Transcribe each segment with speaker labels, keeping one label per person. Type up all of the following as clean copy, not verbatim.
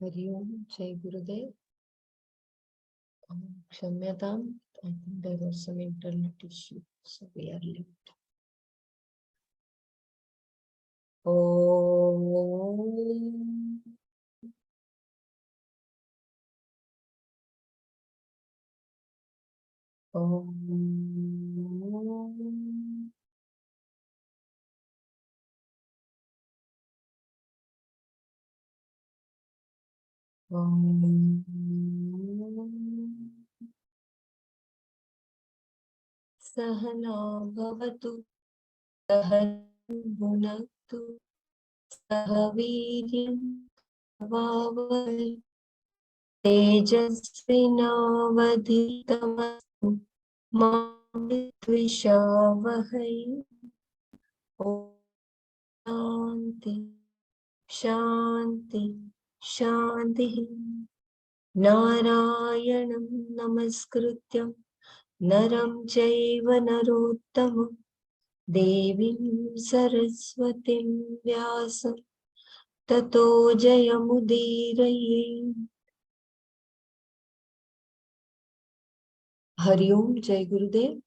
Speaker 1: Hari Om, Jai Gurudev. Kshamyatam. I think there was some internet issue, so we are late. Om. Om. Om. Sahana bhavatu, sahanam bhunaktu, sahaviryam vavai, tejasvinavadhitamastu, ma vidvishavahai. Om Shanti, Shanti, Shanti. Narayanam namaskrityam naram chaiva narottamam devim saraswatim vyasam tato jayamudiraye. Hari Om, Jai Gurudev.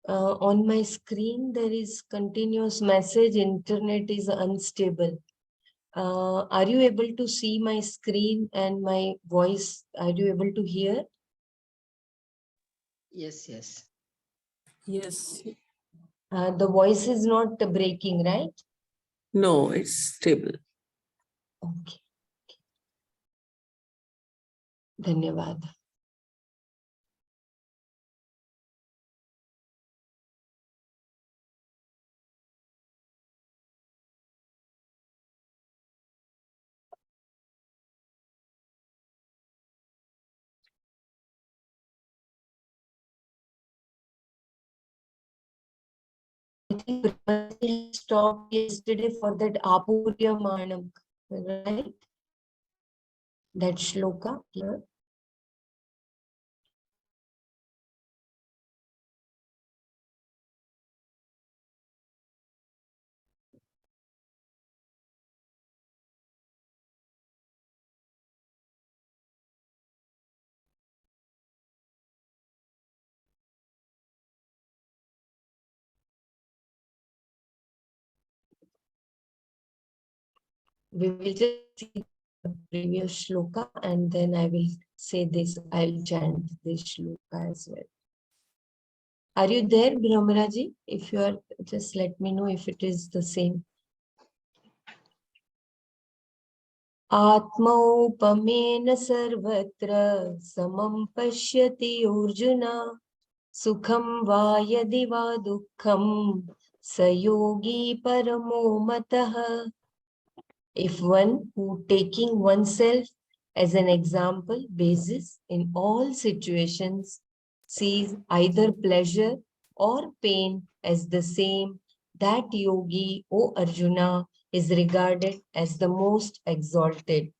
Speaker 1: On my screen, there is continuous message, internet is unstable. Are you able to see my screen and my voice? Are you able to hear?
Speaker 2: Yes, yes.
Speaker 3: Yes.
Speaker 1: The voice is not breaking, right?
Speaker 3: No, it's stable.
Speaker 1: Okay. धन्यवाद. I think Brahmaji stopped yesterday for that Apuryamanam, right? That shloka here. We will just see the previous shloka and then I will say this, I will chant this shloka as well. Are you there, Brahmaraji? If you are, just let me know if it is the same. आत्मौपमेन सर्वत्र समं पश्यति अर्जुन सुखं वा यदि वा दुःखं स योगी परमो मतः. If one who taking oneself as an example basis in all situations sees either pleasure or pain as the same, that yogi, O Arjuna, is regarded as the most exalted.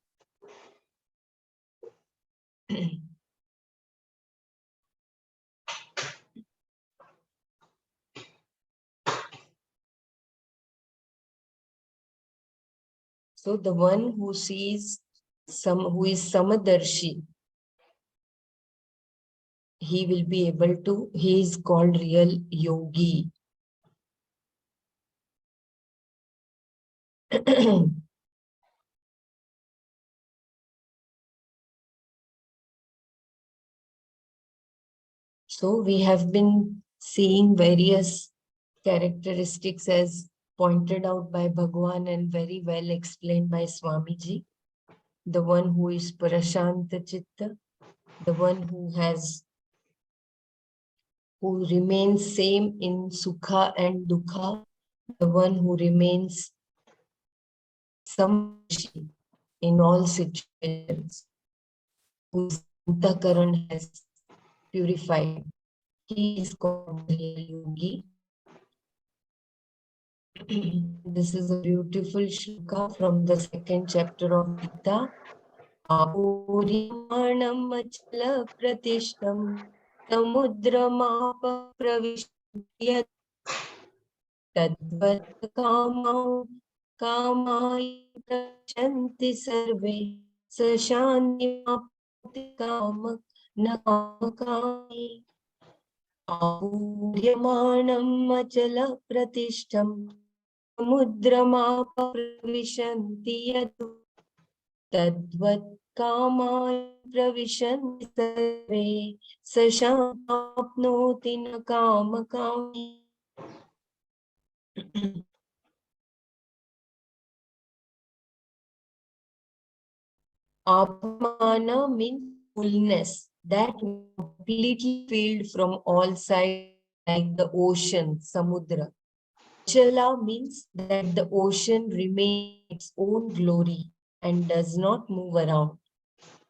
Speaker 1: So the one who sees who is Samadarshi, he will be able to, he is called real yogi. So we have been seeing various characteristics as pointed out by Bhagwan and very well explained by Swamiji. The one who is Prashanta Chitta, the one who remains same in Sukha and Dukha, the one who remains Samshi in all situations, whose antakaran has purified. He is called real yogi. This is a beautiful shloka from the second chapter of Gita. Apuryamanam achala pratishtam samudramapa pravishyat tadvat kamai prashanti sarve sashanti kamak nakamakami. Apuryamanam achala pratishtam समुद्रमापविशन्ति Yadu तद्वत् कामाय प्रविशन्ति सर्वे स शान्तिमाप्नोति न कामकामी. Apamana means fullness, that completely filled from all sides like the ocean, samudra. Achala means that the ocean remains its own glory and does not move around.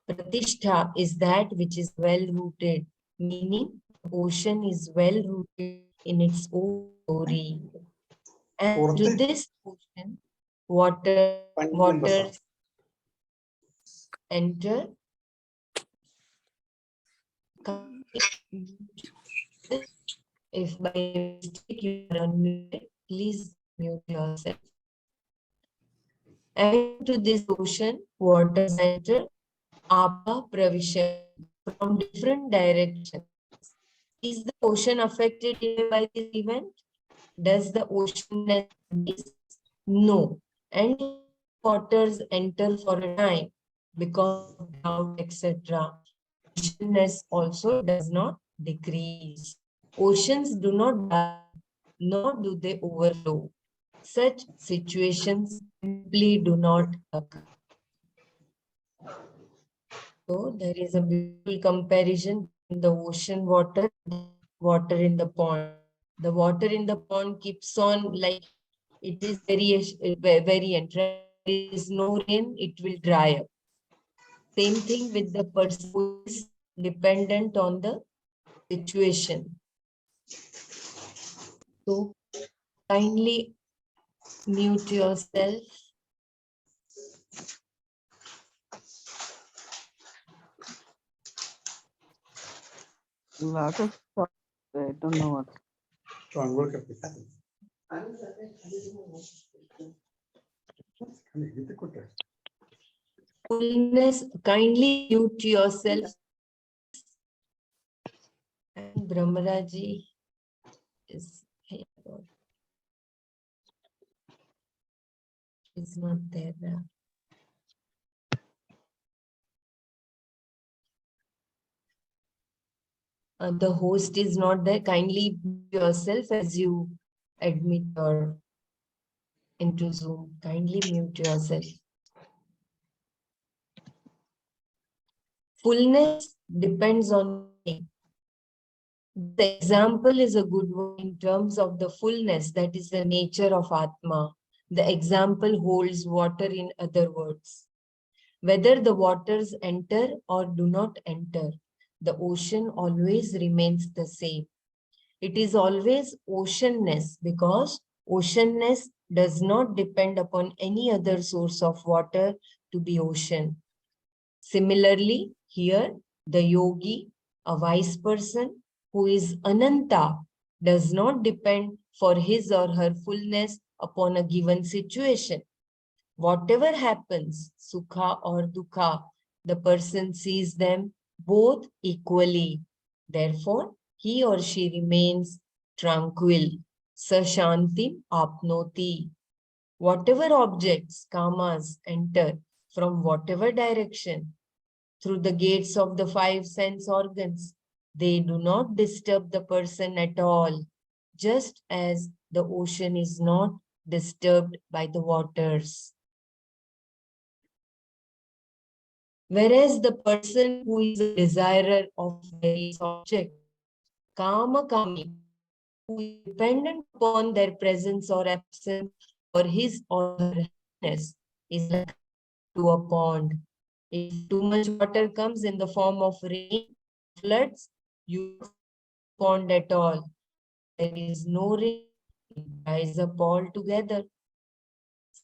Speaker 1: Pratishtha is that which is well rooted, meaning the ocean is well rooted in its own glory. And to this ocean, waters enter. If by mistake you are unmuted, please mute yourself. And to this ocean, waters enter, apa pravishan, from different directions. Is the ocean affected by this event? Does the ocean cease? No. And waters enter for a time because of drought, etc. Oceanness also does not decrease. Oceans do not die, nor do they overflow. Such situations simply do not occur. So there is a beautiful comparison between the ocean water and water in the pond. The water in the pond keeps on like it is variant, right? If there is no rain, it will dry up. Same thing with the person who is dependent on the situation. So kindly mute yourself.
Speaker 2: Lot of stuff. I don't know what.
Speaker 1: Fullness, kindly mute yourself. And Brahmaraji is is not there now. The host is not there. Kindly mute yourself as you admit your into Zoom. Kindly mute yourself. Fullness depends on thing. The example is a good one in terms of the fullness, that is the nature of Atma. The example holds water in other words. Whether the waters enter or do not enter, the ocean always remains the same. It is always oceanness because oceanness does not depend upon any other source of water to be ocean. Similarly, here the yogi, a wise person who is Ananta, does not depend for his or her fullness upon a given situation. Whatever happens, sukha or dukha, the person sees them both equally. Therefore, he or she remains tranquil. Sashantim apnoti. Whatever objects, kamas, enter from whatever direction through the gates of the five sense organs, they do not disturb the person at all, just as the ocean is not disturbed by the waters. Whereas the person who is a desirer of various objects, kama kami, who is dependent upon their presence or absence for his or her happiness, is like to a pond. If too much water comes in the form of rain or floods, you don't find the pond at all. If there is no rain, it dries up altogether.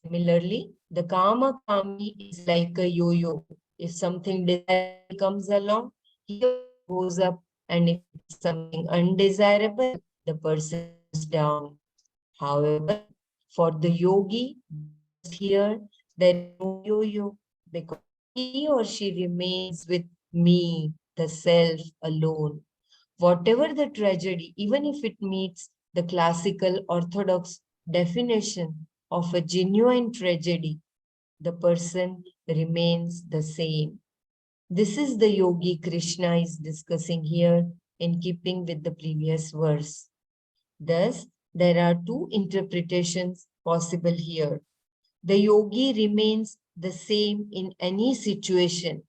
Speaker 1: Similarly, the kama kami is like a yo-yo. If something desirable comes along, he or she goes up, and if it's something undesirable, the person goes down. However, for the yogi, here there is no yo-yo because he or she remains with me, the self alone. Whatever the tragedy, even if it meets the classical orthodox definition of a genuine tragedy, the person remains the same. This is the yogi Krishna is discussing here in keeping with the previous verse. Thus, there are two interpretations possible here. The yogi remains the same in any situation,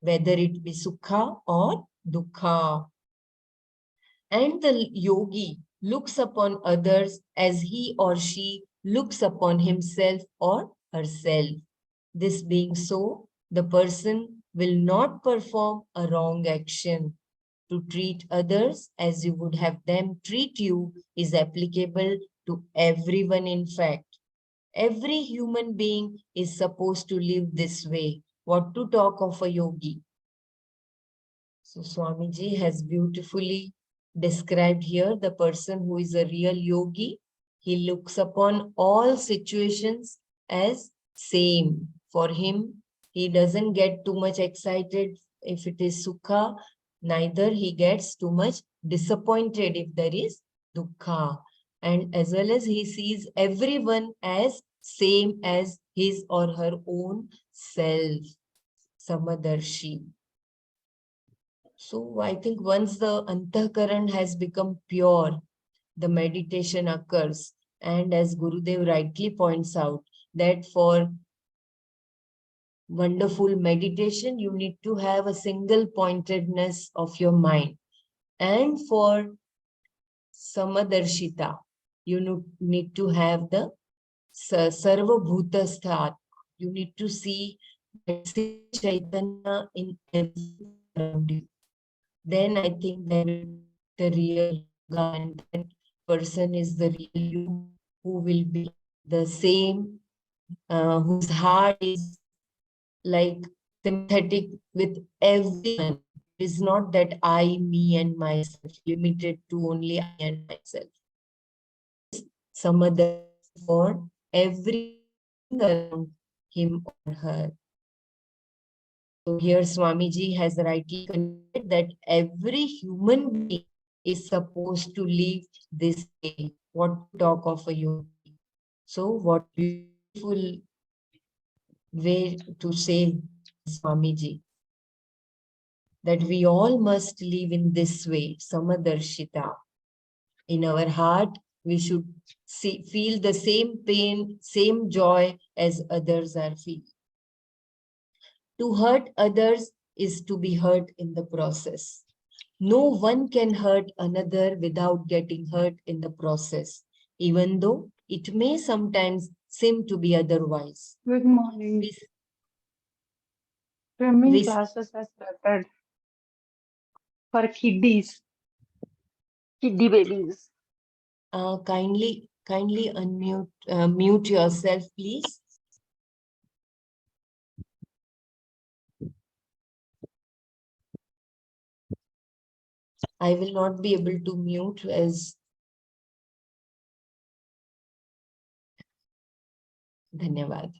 Speaker 1: whether it be sukha or dukkha. And the yogi looks upon others as he or she looks upon himself or herself. This being so, the person will not perform a wrong action. To treat others as you would have them treat you is applicable to everyone, in fact. Every human being is supposed to live this way. What to talk of a yogi? So Swamiji has beautifully described here the person who is a real yogi. He looks upon all situations as same. For him, he doesn't get too much excited if it is sukha, neither he gets too much disappointed if there is dukkha. And as well as he sees everyone as same as his or her own self, Samadarshi. So I think once the antahkaran has become pure, the meditation occurs. And as Gurudev rightly points out, that for wonderful meditation, you need to have a single pointedness of your mind. And for Samadarshita, you need to have the Sarva Bhutastha. You need to see that same Chaitanya in everything around you. Then I think there will be the real yoga, and that person is the real you, who will be the same, whose heart is like sympathetic with everyone. It is not that I, me, and myself, limited to only I and myself. It is some other for everything around him or her. So here Swamiji has rightly concluded that every human being is supposed to live this way. What to talk of a yogi? So what beautiful way to say, Swamiji, that we all must live in this way, Samadarshita. In our heart, we should feel the same pain, same joy as others are feeling. To hurt others is to be hurt in the process. No one can hurt another without getting hurt in the process, even though it may sometimes seem to be otherwise.
Speaker 2: Good morning.
Speaker 1: We,
Speaker 2: Swimming
Speaker 1: we
Speaker 2: classes have started for kiddie babies.
Speaker 1: kindly mute yourself, please. I will not be able to mute as Dhanyavad.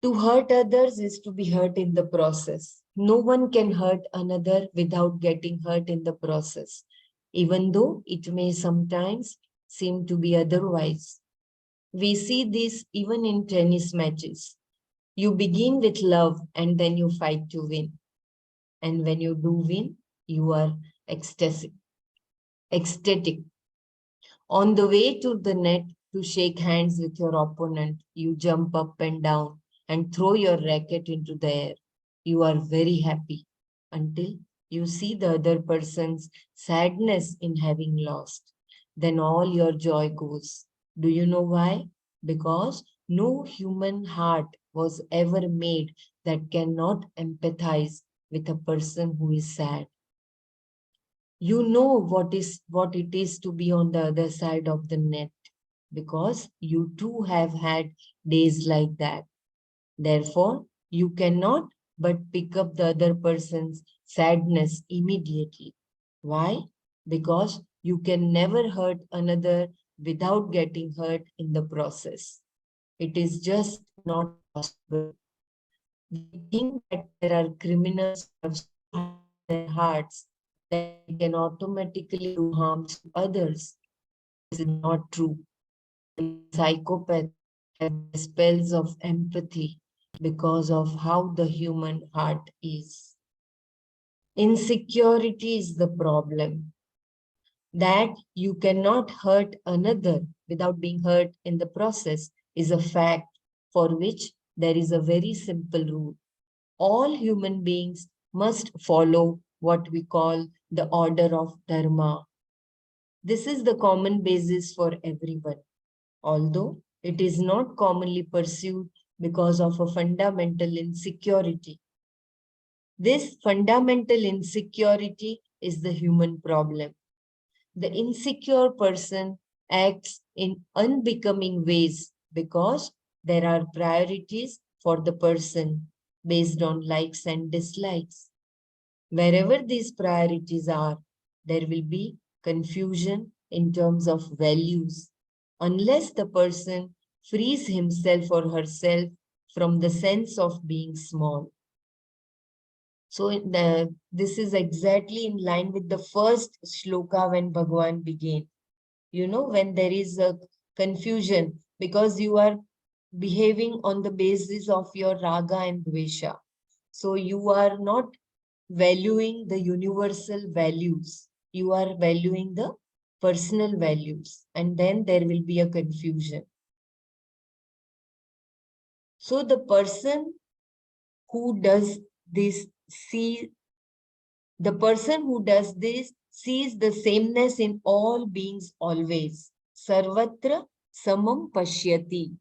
Speaker 1: To hurt others is to be hurt in the process. No one can hurt another without getting hurt in the process, even though it may sometimes seem to be otherwise. We see this even in tennis matches. You begin with love and then you fight to win. And when you do win, you are ecstatic. On the way to the net to shake hands with your opponent, you jump up and down and throw your racket into the air. You are very happy until you see the other person's sadness in having lost. Then all your joy goes. Do you know why? Because no human heart was ever made that cannot empathize with a person who is sad. You know what it is to be on the other side of the net, because you too have had days like that. Therefore, you cannot but pick up the other person's sadness immediately. Why? Because you can never hurt another without getting hurt in the process. It is just not possible. We think that there are criminals who have so hardened their hearts that they can automatically do harms to others. This is not true. Even psychopaths have spells of empathy because of how the human heart is. Insecurity is the problem. That you cannot hurt another without being hurt in the process is a fact for which there is a very simple rule. All human beings must follow what we call the order of dharma. This is the common basis for everyone, although it is not commonly pursued because of a fundamental insecurity. This fundamental insecurity is the human problem. The insecure person acts in unbecoming ways because there are priorities for the person based on likes and dislikes. Wherever these priorities are, there will be confusion in terms of values, unless the person frees himself or herself from the sense of being small. So this is exactly in line with the first shloka when Bhagavan began. You know, when there is a confusion because you are behaving on the basis of your raga and dvesha. So you are not valuing the universal values. You are valuing the personal values, and then there will be a confusion. So the person who does this the person who does this sees the sameness in all beings always. Sarvatra samam pashyati.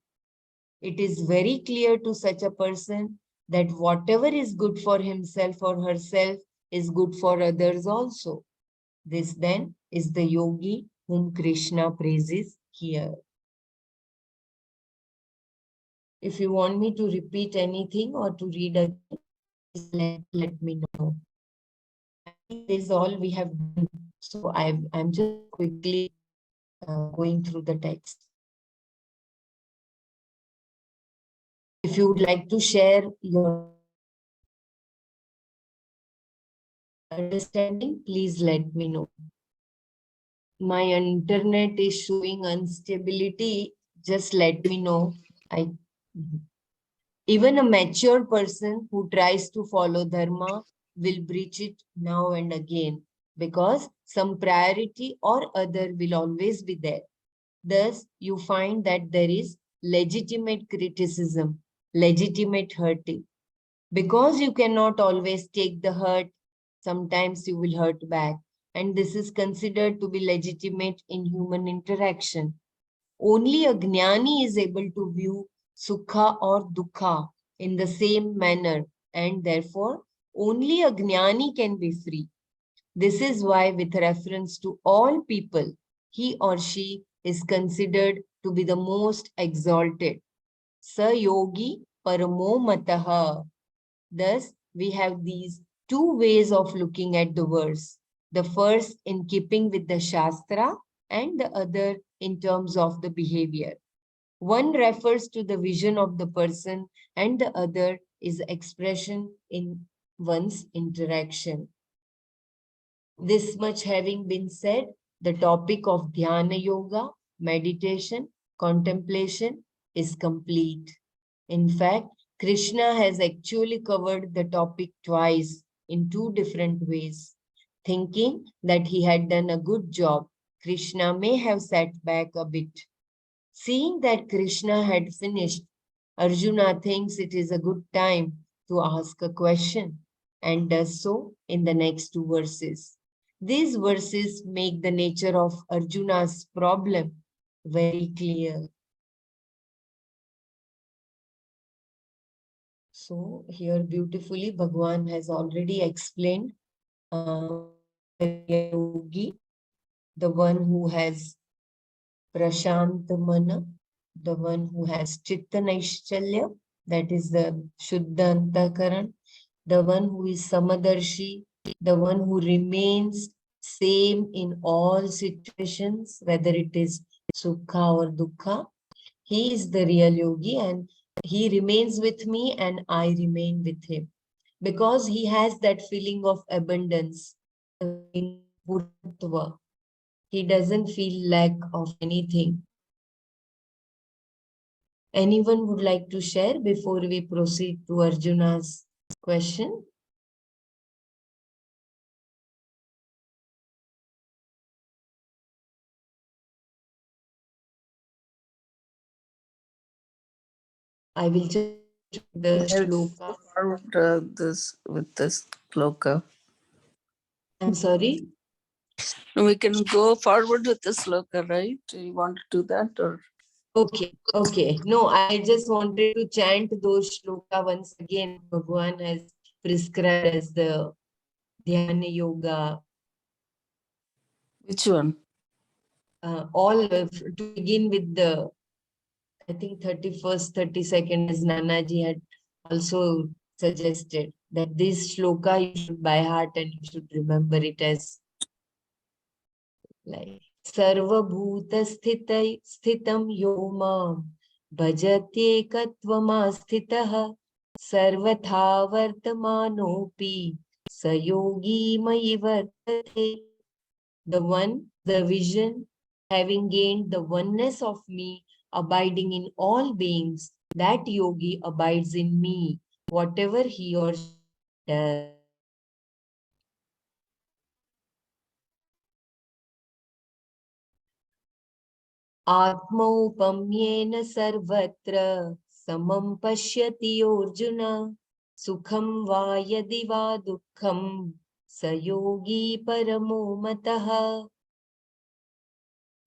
Speaker 1: It is very clear to such a person that whatever is good for himself or herself is good for others also. This then is the yogi whom Krishna praises here. If you want me to repeat anything or to read again, please let me know. I think this is all we have done. So I'm just quickly going through the text. If you would like to share your understanding, please let me know. My internet is showing instability. Just let me know. Even a mature person who tries to follow dharma will breach it now and again because some priority or other will always be there. Thus, you find that there is legitimate criticism, legitimate hurting. Because you cannot always take the hurt, sometimes you will hurt back. And this is considered to be legitimate in human interaction. Only a jnani is able to view sukha or dukkha in the same manner, and therefore only a jnani can be free. This is why, with reference to all people, he or she is considered to be the most exalted. Sa yogi paramo mataha. Thus, we have these two ways of looking at the verse. The first in keeping with the Shastra and the other in terms of the behavior. One refers to the vision of the person and the other is expression in one's interaction. This much having been said, the topic of Dhyana Yoga, meditation, contemplation is complete. In fact, Krishna has actually covered the topic twice in two different ways. Thinking that he had done a good job, Krishna may have sat back a bit. Seeing that Krishna had finished, Arjuna thinks it is a good time to ask a question and does so in the next two verses. These verses make the nature of Arjuna's problem very clear. So here beautifully Bhagwan has already explained yogi, the one who has prashant mana, the one who has chitta naishchalya, that is the shuddha antakaran, the one who is samadarshi, the one who remains same in all situations, whether it is sukha or dukkha. He is the real yogi and he remains with me and I remain with him. Because he has that feeling of abundance, the feeling of purnatva. He doesn't feel lack of anything. Anyone would like to share before we proceed to Arjuna's question? I will just the
Speaker 3: Let's
Speaker 1: shloka.
Speaker 3: go forward this with this sloka.
Speaker 1: I'm sorry.
Speaker 3: We can go forward with the sloka, right? You want to do that or?
Speaker 1: Okay. No, I just wanted to chant those shloka once again. Bhagwan has prescribed as the Dhyana Yoga.
Speaker 3: Which one?
Speaker 1: To begin with the, I think 31st, 32nd, as Nanaji had also suggested, that this shloka you should by heart and you should remember it as like Sarvabhuta Sthitam Yoma Bhajatyekatvamasthitah Sarvatha Vartamanopi Sayogi Mayi Vartate. The one, the vision, having gained the oneness of me, abiding in all beings, that yogi abides in me, whatever he or she Yes. आत्मौपम्येन सर्वत्र समं पश्यति योऽर्जुन सुखं वा यदि वा दुःखं स योगी परमो मतः.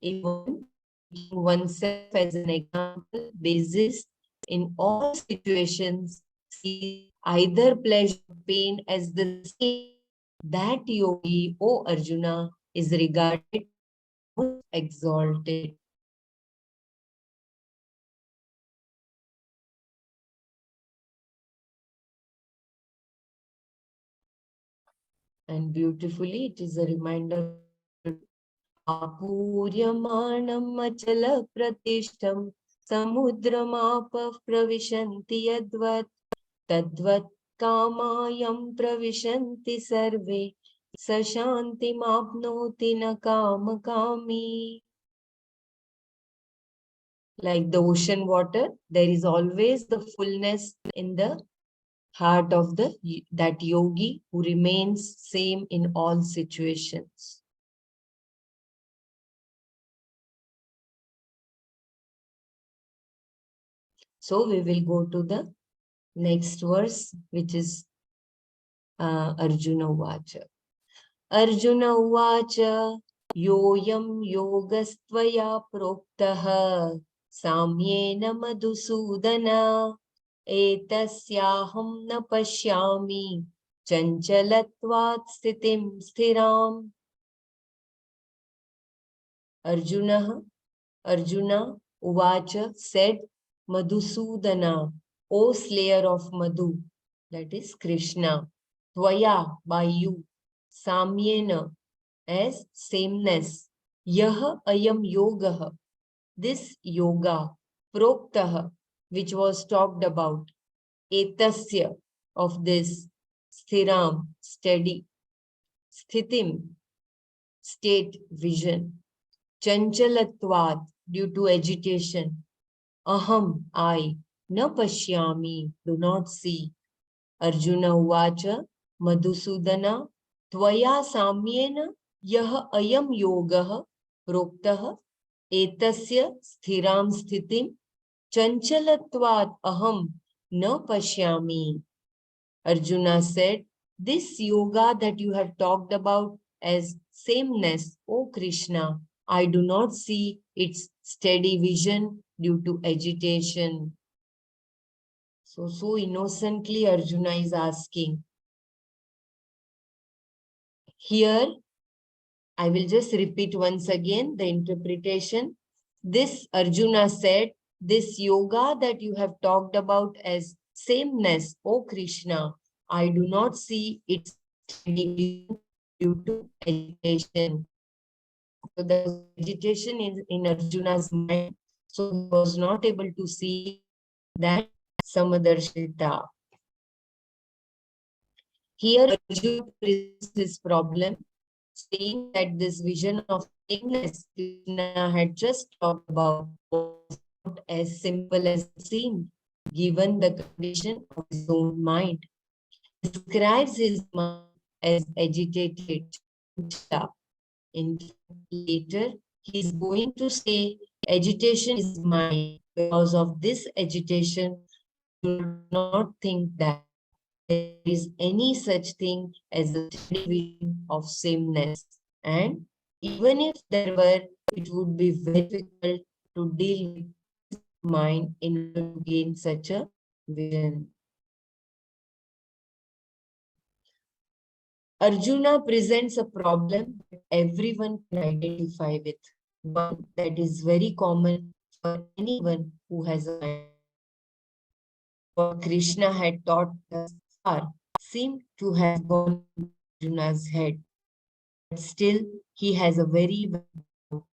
Speaker 1: Even taking oneself as an example basis in all situations sees either pleasure or pain as the same. That yogi, O Arjuna, is regarded most exalted. And beautifully, it is a reminder Apuryamanam achala pratishtam samudramapah pravishanti yadvat tadvat kamayam pravishanti sarve sashanti mapnoti na kamakami. Like the ocean water, there is always the fullness in the heart of that yogi who remains same in all situations. So we will go to the next verse, which is Arjuna Vacha. Arjuna Vacha Yoyam Yogastvaya Proktaha Samyena Madhusudana Etasyaham na pashyami Chanchalatvat Sthitim Sthiram. Arjuna Uvacha said, Madhusudana, O slayer of Madhu, that is Krishna, Tvaya, by you, Samyena, as sameness, Yaha ayam yogaha, this yoga, Proktaha, which was talked about, Etasya, of this, Sthiram, steady, Sthitim, state, vision, Chanchalatvat, due to agitation, Aham, I, na pashyami, do not see. Arjuna uvacha, Madhusudana, Tvaya samyena, yah ayam yogaha, proktaha, etasya sthiram sthitim, chanchalatvat aham, na pashyami. Arjuna said, this yoga that you have talked about as sameness, O Krishna, I do not see its steady vision due to agitation. So innocently Arjuna is asking. Here, I will just repeat once again the interpretation. This Arjuna said, this yoga that you have talked about as sameness, O Krishna, I do not see its steady vision due to agitation. So there was agitation in Arjuna's mind, so he was not able to see that Samadarshita. Here Arjuna presents his problem, saying that this vision of sameness Krishna had just talked about was not as simple as it seemed, given the condition of his own mind. He describes his mind as agitated. In fact, later, he is going to say agitation is mind. Because of this agitation, do not think that there is any such thing as a steady vision of sameness. And even if there were, it would be very difficult to deal with mind in order to gain such a vision. Arjuna presents a problem that everyone can identify with, one that is very common for anyone who has a mind. What Krishna had taught thus far seemed to have gone into Arjuna's head, but still he has a very valid doubt.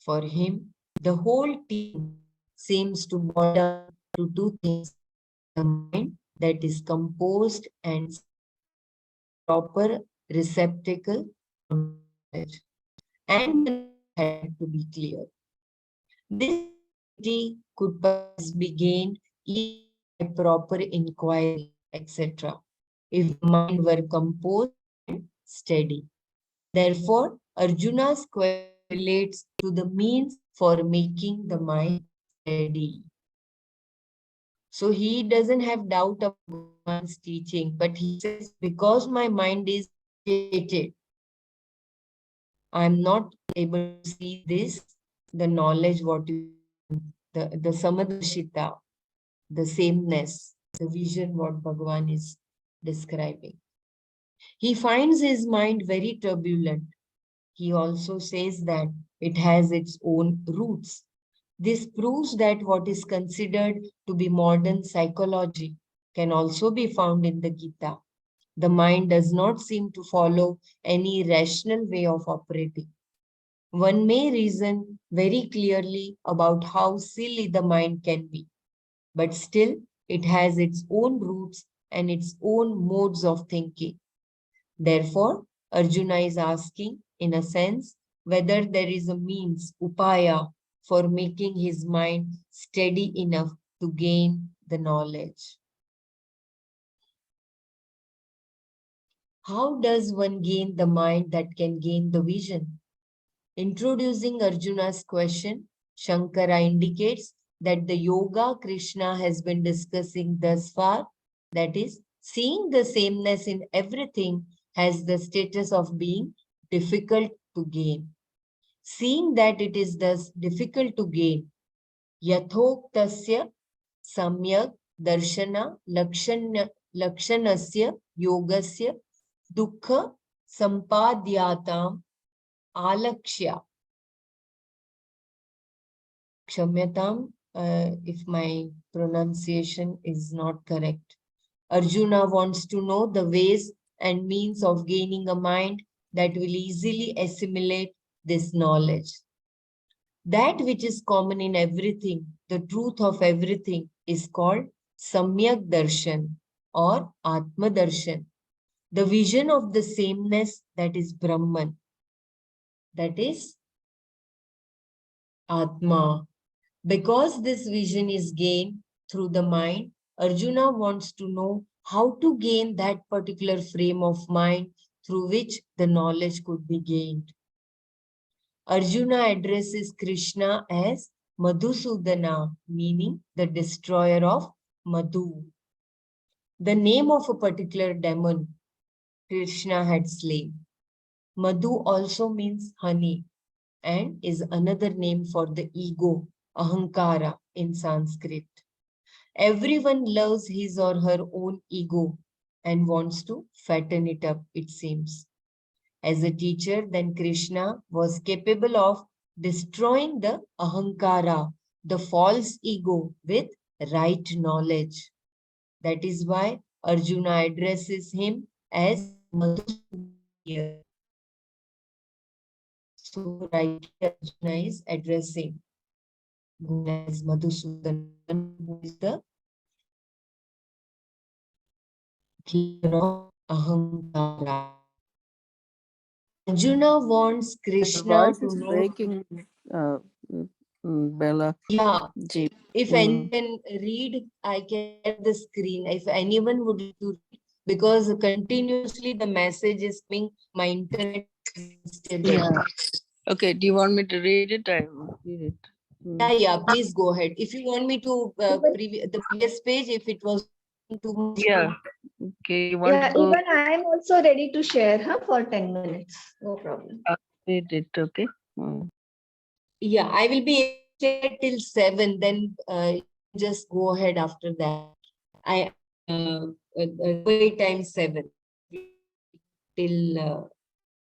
Speaker 1: For him, the whole team seems to boil down to two things: the mind that is composed and proper receptacle for knowledge, and the knowledge had to be clear. This clarity could perhaps be gained even by proper inquiry, etc. if the mind were composed and steady. Therefore, Arjuna's question relates to the means for making the mind steady. So he doesn't have doubt about Bhagwan's teaching, but he says, because my mind is agitated, I'm not able to see this, the knowledge, what you, the Samadarshita, the sameness, the vision, what Bhagwan is describing. He finds his mind very turbulent. He also says that it has its own roots. This proves that what is considered to be modern psychology can also be found in the Gita. The mind does not seem to follow any rational way of operating. One may reason very clearly about how silly the mind can be, but still it has its own roots and its own modes of thinking. Therefore, Arjuna is asking, in a sense, whether there is a means, upaya, for making his mind steady enough to gain the knowledge. How does one gain the mind that can gain the vision? Introducing Arjuna's question, Shankara indicates that the yoga Krishna has been discussing thus far, that is, seeing the sameness in everything, has the status of being difficult to gain. Seeing that it is thus difficult to gain, yathoktasya samyak darshana lakshanasya yogasya dukkha sampadyatam alakshya. Kshamyatam, if my pronunciation is not correct. Arjuna wants to know the ways and means of gaining a mind that will easily assimilate this knowledge. That which is common in everything, the truth of everything, is called Samyak Darshan or Atma Darshan, the vision of the sameness that is Brahman, that is Atma. Because this vision is gained through the mind, Arjuna wants to know how to gain that particular frame of mind through which the knowledge could be gained. Arjuna addresses Krishna as Madhusudana, meaning the destroyer of Madhu, the name of a particular demon Krishna had slain. Madhu also means honey and is another name for the ego, ahankara in Sanskrit. Everyone loves his or her own ego and wants to fatten it up, it seems. As a teacher, then Krishna was capable of destroying the ahankara, the false ego, with right knowledge. That is why Arjuna addresses him as Madhusudana. So rightly Arjuna is addressing Guna as Madhusudan, who is the killer of Ahankara. Arjuna wants
Speaker 3: Your
Speaker 1: Krishna
Speaker 3: voice
Speaker 1: to
Speaker 3: is
Speaker 1: know.
Speaker 3: breaking, uh, Bella.
Speaker 1: Yeah,
Speaker 3: Jeep.
Speaker 1: if anyone can read, I can share the screen. If anyone would like to read, because continuously the message is coming, my internet is unstable.
Speaker 3: Yeah. Okay. Do you want me to read it? I will read it.
Speaker 1: Yeah, please go ahead. If you want me to the previous page, if it was too much.
Speaker 3: Yeah. Okay. You want
Speaker 4: Yeah,
Speaker 3: to go
Speaker 4: even I am also ready to share for 10 minutes. No problem.
Speaker 3: read it? Okay.
Speaker 1: Yeah, I will be able to share till 7. Then you can just go ahead after that. Dubai time 7 till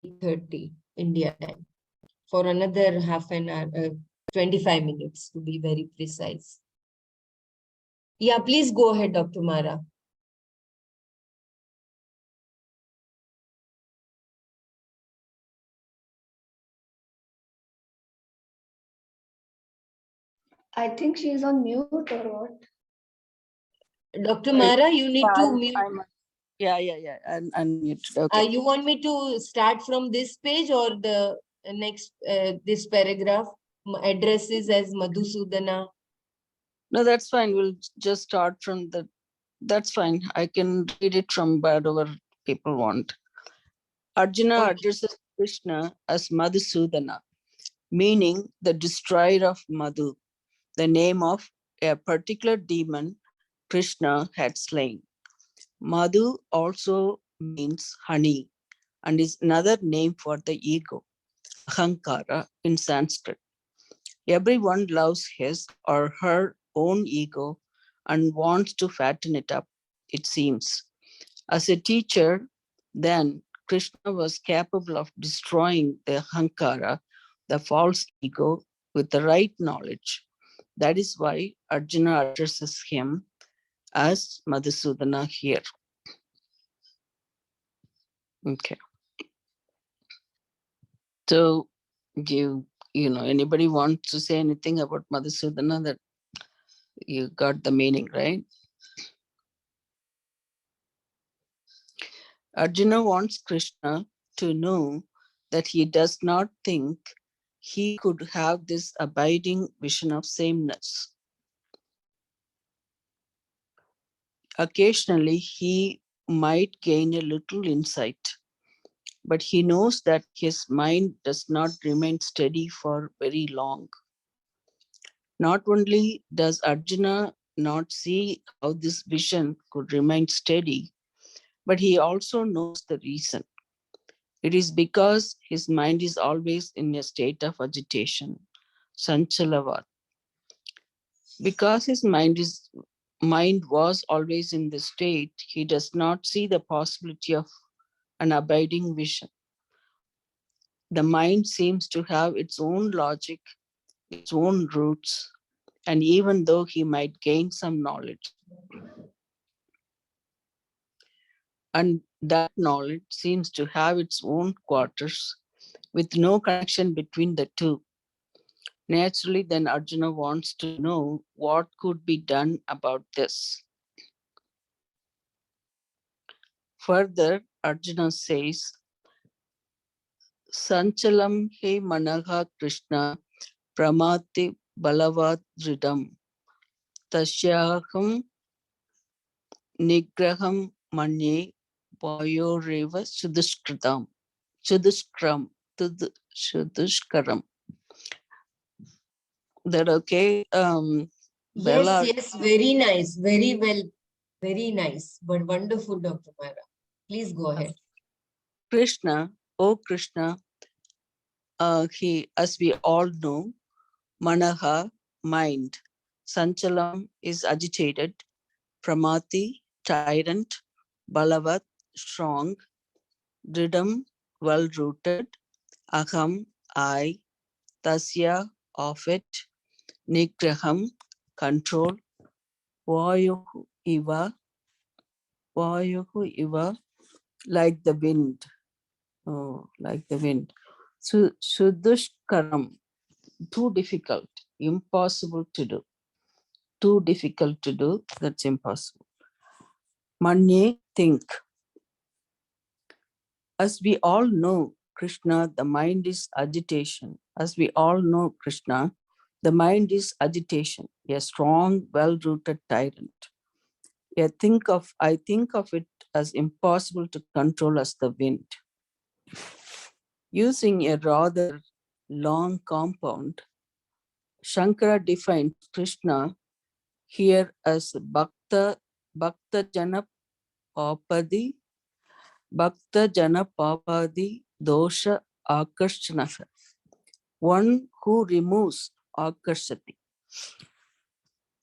Speaker 1: 8:30 India time for another half an hour, 25 minutes to be very precise. Yeah, please go ahead, Dr. Mara.
Speaker 4: I think she is on mute or what?
Speaker 1: Dr. Mara, you need to mute.
Speaker 3: Yeah. And unmuted. Okay.
Speaker 1: You want me to start from this page or the next, this paragraph addresses as Madhusudana?
Speaker 3: No, that's fine. We'll just start from the That's fine. I can read it from wherever people want. Arjuna
Speaker 1: Okay.
Speaker 3: addresses Krishna as Madhusudana, meaning the destroyer of Madhu, the name of a particular demon Krishna had slain. Madhu also means honey and is another name for the ego, ahankara in Sanskrit. Everyone loves his or her own ego and wants to fatten it up, it seems. As a teacher, then Krishna was capable of destroying the ahankara, the false ego, with the right knowledge. That is why Arjuna addresses him as Madhusudana here. Okay. So anybody want to say anything about Madhusudana, that you got the meaning, right? Arjuna wants Krishna to know that he does not think he could have this abiding vision of sameness. Occasionally, he might gain a little insight, but he knows that his mind does not remain steady for very long. Not only does Arjuna not see how this vision could remain steady, but he also knows the reason. It is because his mind is always in a state of agitation, sanchalavat. Because his mind was always in this state, he does not see the possibility of an abiding vision. The mind seems to have its own logic, its own roots, and even though he might gain some knowledge, and that knowledge seems to have its own quarters with no connection between the two. Naturally, then Arjuna wants to know what could be done about this. Further, Arjuna says, Sanchalam he manaha Krishna pramati balavat dridam tasyaham nigraham manye vayoreva shudushkritam shudushkram shudushkaram. That okay?
Speaker 1: Yes,
Speaker 3: Bella,
Speaker 1: yes, very nice. Very well. Very nice. But wonderful, Dr. Myra. Please go ahead.
Speaker 3: Krishna, oh Krishna, he, as we all know, manaha, mind. Sanchalam is agitated. Pramati, tyrant. Balavat, strong. Dridam, well rooted. Aham, I. Tasya, of it. Nigraham, control. Vayuhu iva, Vayuhu iva, like the wind. Oh, like the wind. Sudushkaram, too difficult, impossible to do. Too difficult to do, that's impossible. Manye, think. As we all know, Krishna, the mind is agitation. As we all know, Krishna, the mind is agitation, a strong, well-rooted tyrant. I think of it as impossible to control as the wind. Using a rather long compound, Shankara defines Krishna here as Bhakta Jana Papadi, Bhakta Jana Papadi Dosha Akarshanaha, one who removes Akarshati,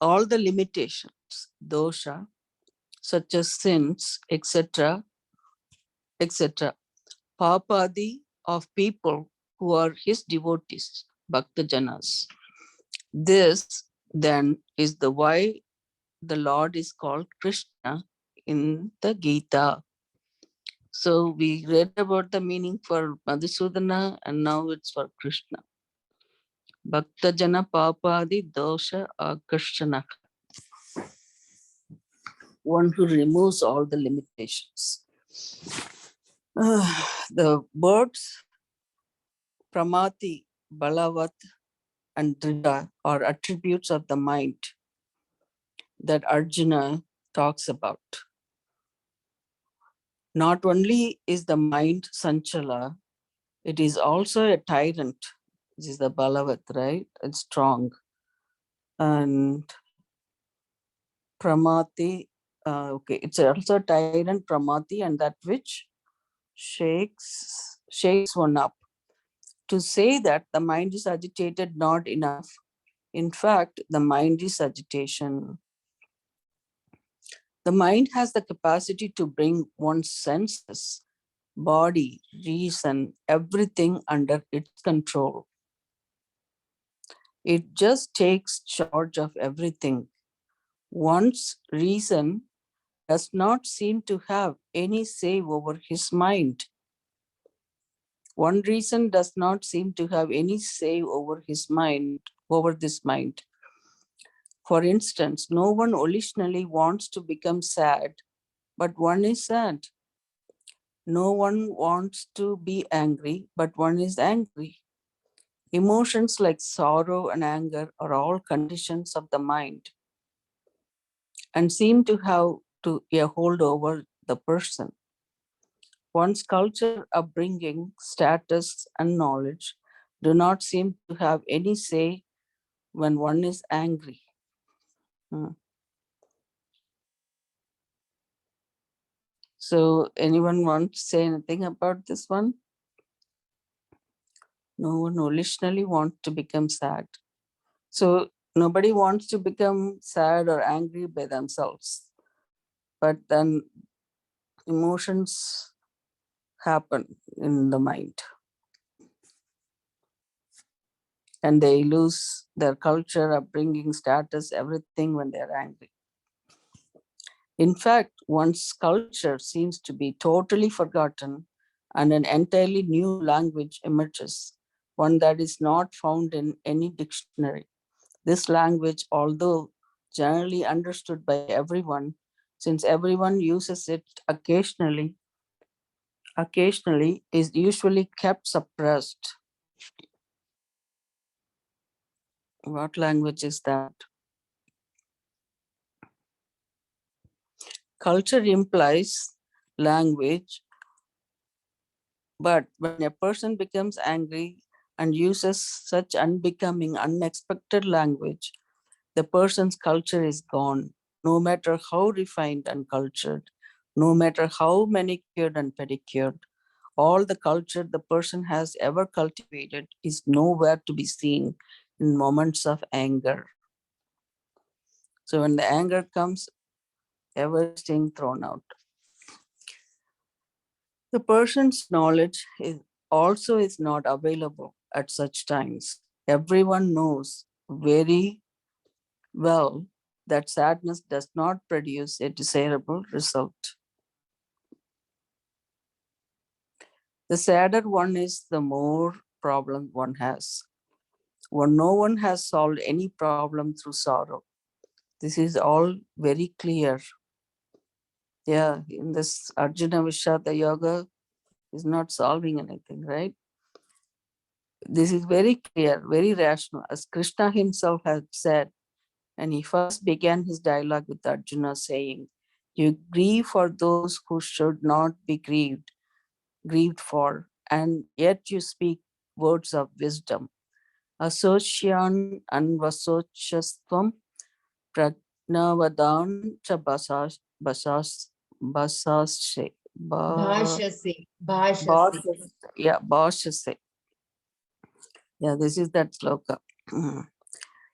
Speaker 3: all the limitations, dosha, such as sins, etc., etc. Papadi of people who are his devotees, Bhakta Janas. This then is the why the Lord is called Krishna in the Gita. So we read about the meaning for Madhusudana and now it's for Krishna. Bhakta Jana Papadi Dosha Akarshana, one who removes all the limitations. The words Pramati, Balavat, and Drida are attributes of the mind that Arjuna talks about. Not only is the mind Sanchala, it is also a tyrant, which is the Balavat, right? It's strong. And Pramati, okay, it's also tyrant Pramati, and that which shakes one up. To say that the mind is agitated, not enough. In fact, the mind is agitation. The mind has the capacity to bring one's senses, body, reason, everything under its control. It just takes charge of everything. One's reason does not seem to have any say over his mind. One reason does not seem to have any say over his mind, over this mind. For instance, no one volitionally wants to become sad, but one is sad. No one wants to be angry, but one is angry. Emotions like sorrow and anger are all conditions of the mind and seem to have a hold over the person. One's culture, upbringing, status, and knowledge do not seem to have any say when one is angry. So, anyone want to say anything about this one? No one volitionally wants to become sad. So, nobody wants to become sad or angry by themselves. But then emotions happen in the mind. And they lose their culture, upbringing, status, everything when they're angry. In fact, one's culture seems to be totally forgotten and an entirely new language emerges, one that is not found in any dictionary. This language, although generally understood by everyone, since everyone uses it occasionally is usually kept suppressed. What language is that? Culture implies language, but when a person becomes angry and uses such unbecoming, unexpected language, the person's culture is gone, no matter how refined and cultured, no matter how manicured and pedicured. All the culture the person has ever cultivated is nowhere to be seen in moments of anger. So when the anger comes, everything thrown out. The person's knowledge is not available at such times. Everyone knows very well that sadness does not produce a desirable result. The sadder one is, the more problem one has. When no one has solved any problem through sorrow. This is all very clear. Yeah, in this Arjuna Vishada Yoga is not solving anything, right? This is very clear, very rational. As Krishna himself had said, and he first began his dialogue with Arjuna saying, you grieve for those who should not be grieved for, and yet you speak words of wisdom. Asosyan anvasochastvam pragnavadan cha basashe.
Speaker 1: Bhashase, bhashase.
Speaker 3: Bhashase. Yeah, this is that sloka.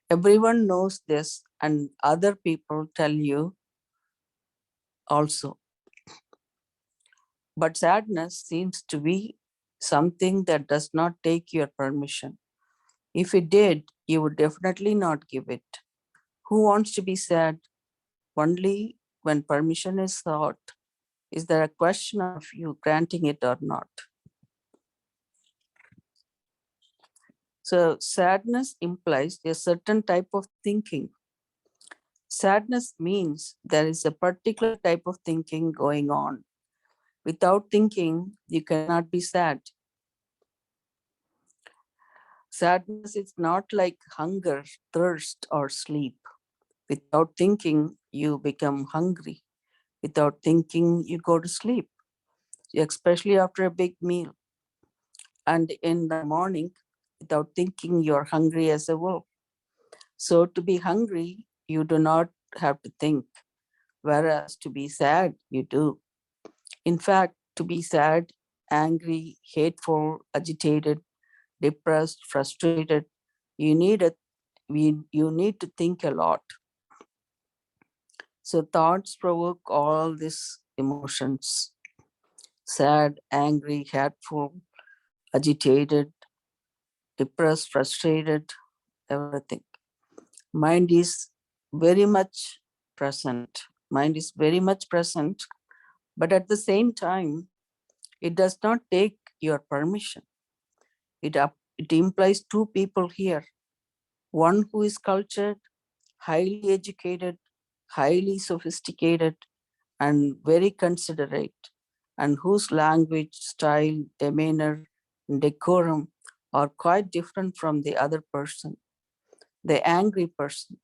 Speaker 3: Everyone knows this, and other people tell you also. But sadness seems to be something that does not take your permission. If it did, you would definitely not give it. Who wants to be sad? Only when permission is sought is there a question of you granting it or not. So sadness implies a certain type of thinking. Sadness means there is a particular type of thinking going on. Without thinking, you cannot be sad. Sadness is not like hunger, thirst, or sleep. Without thinking, you become hungry. Without thinking, you go to sleep, especially after a big meal. And in the morning, without thinking, you're hungry as a wolf. So to be hungry, you do not have to think, whereas to be sad, you do. In fact, to be sad, angry, hateful, agitated, depressed, frustrated, you need a you need to think a lot. So thoughts provoke all these emotions: sad, angry, hateful, agitated, depressed, frustrated, everything. Mind is very much present. Mind is very much present, but at the same time, it does not take your permission. It implies two people here: one who is cultured, highly educated, highly sophisticated, and very considerate, and whose language, style, demeanor, and decorum are quite different from the other person, the angry person.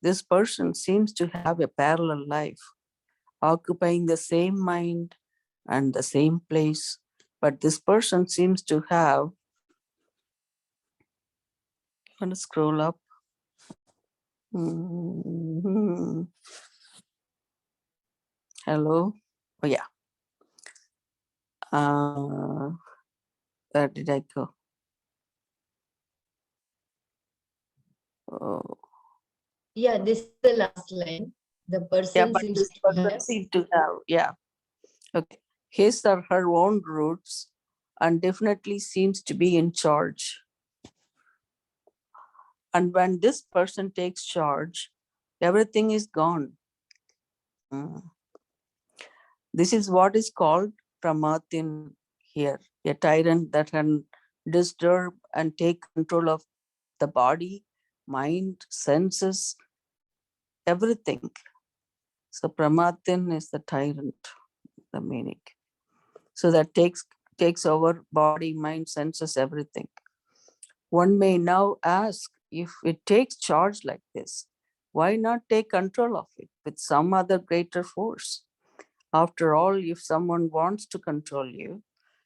Speaker 3: This person seems to have a parallel life, occupying the same mind and the same place, but this person seems to have, I'm going to scroll up. Mhm. Hello. Oh, yeah. Where did I go? Oh,
Speaker 1: Yeah, this is the last line. The
Speaker 3: yeah,
Speaker 1: person
Speaker 3: but
Speaker 1: seems
Speaker 3: this
Speaker 1: to
Speaker 3: person
Speaker 1: have.
Speaker 3: seems to have, yeah. Okay. His or her own roots and definitely seems to be in charge. And when this person takes charge, everything is gone. Mm. This is what is called Pramatin here, a tyrant that can disturb and take control of the body, mind, senses, everything. So Pramatin is the tyrant, the meaning. So that takes over body, mind, senses, everything. One may now ask, if it takes charge like this, why not take control of it with some other greater force? After all, if someone wants to control you,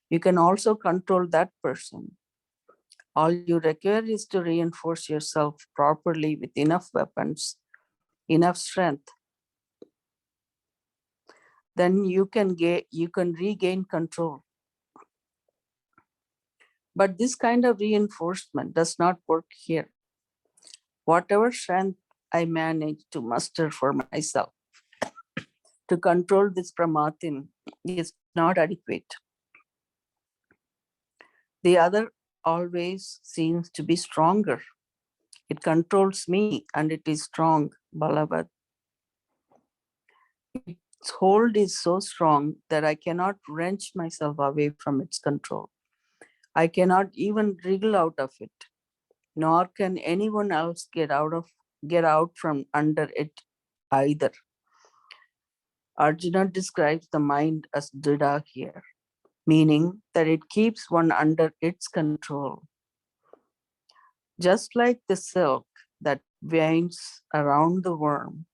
Speaker 3: you can also control that person. All you require is to reinforce yourself properly with enough weapons, enough strength. Then you can regain control. But this kind of reinforcement does not work here. Whatever strength I manage to muster for myself to control this pramatin is not adequate. The other always seems to be stronger. It controls me and it is strong, Balavat. Its hold is so strong that I cannot wrench myself away from its control. I cannot even wriggle out of it, nor can anyone else get out from under it either. Arjuna describes the mind as Dida here, meaning that it keeps one under its control. Just like the silk that winds around the worm,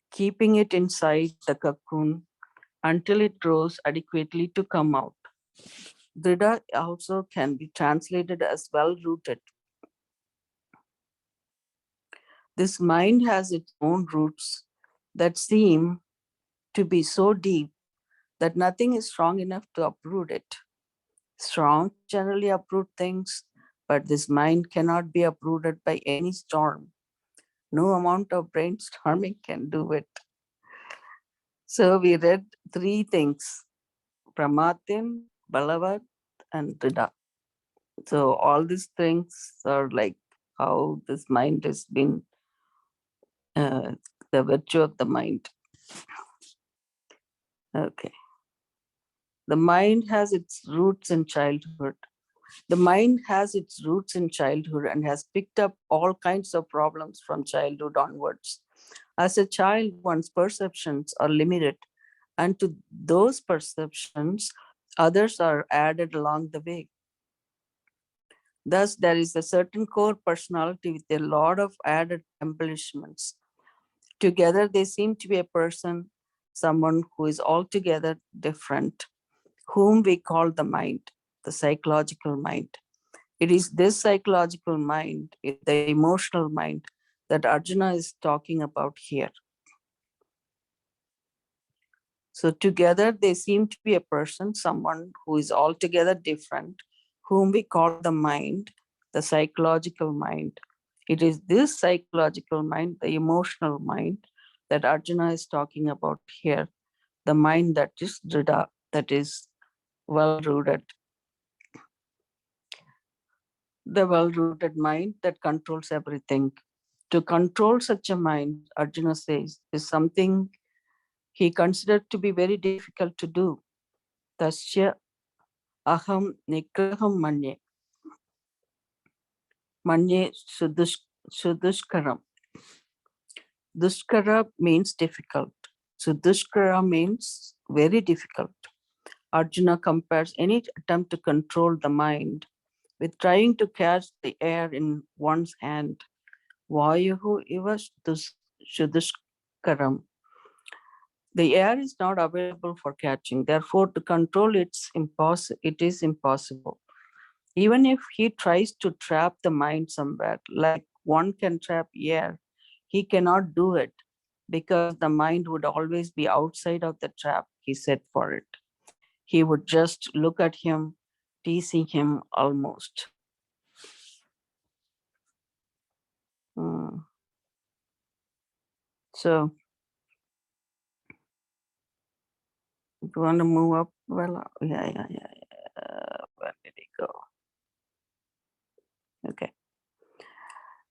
Speaker 3: keeping it inside the cocoon until it grows adequately to come out. Dida also can be translated as well rooted. This mind has its own roots that seem to be so deep that nothing is strong enough to uproot it. Strong generally uproot things, but this mind cannot be uprooted by any storm. No amount of brainstorming can do it. So we read three things: Pramatin, Balavat, and Rida. So all these things are like how this mind has been, uh, the virtue of the mind. Okay. The mind has its roots in childhood. The mind has its roots in childhood and has picked up all kinds of problems from childhood onwards. As a child, one's perceptions are limited, and to those perceptions, others are added along the way. Thus, there is a certain core personality with a lot of added embellishments. Together, they seem to be a person, someone who is altogether different, whom we call the mind, the psychological mind. It is this psychological mind, the emotional mind, that Arjuna is talking about here. So together they seem to be a person, someone who is altogether different, whom we call the mind, the psychological mind. It is this psychological mind, the emotional mind, that Arjuna is talking about here, the mind that is Drida, that is well rooted, the well rooted mind that controls everything. To control such a mind, Arjuna says, is something he considered to be very difficult to do. Tasya aham nigraham manye. Manye sudushkaram. Dushkara means difficult. Sudushkara means very difficult. Arjuna compares any attempt to control the mind with trying to catch the air in one's hand. Vayuhu iva sudushkaram. The air is not available for catching. Therefore, to control it is impossible. Even if he tries to trap the mind somewhere, like one can trap air, he cannot do it because the mind would always be outside of the trap he set for it. He would just look at him, teasing him almost. Hmm. So, if you want to move up, well, yeah. Where did he go? Okay.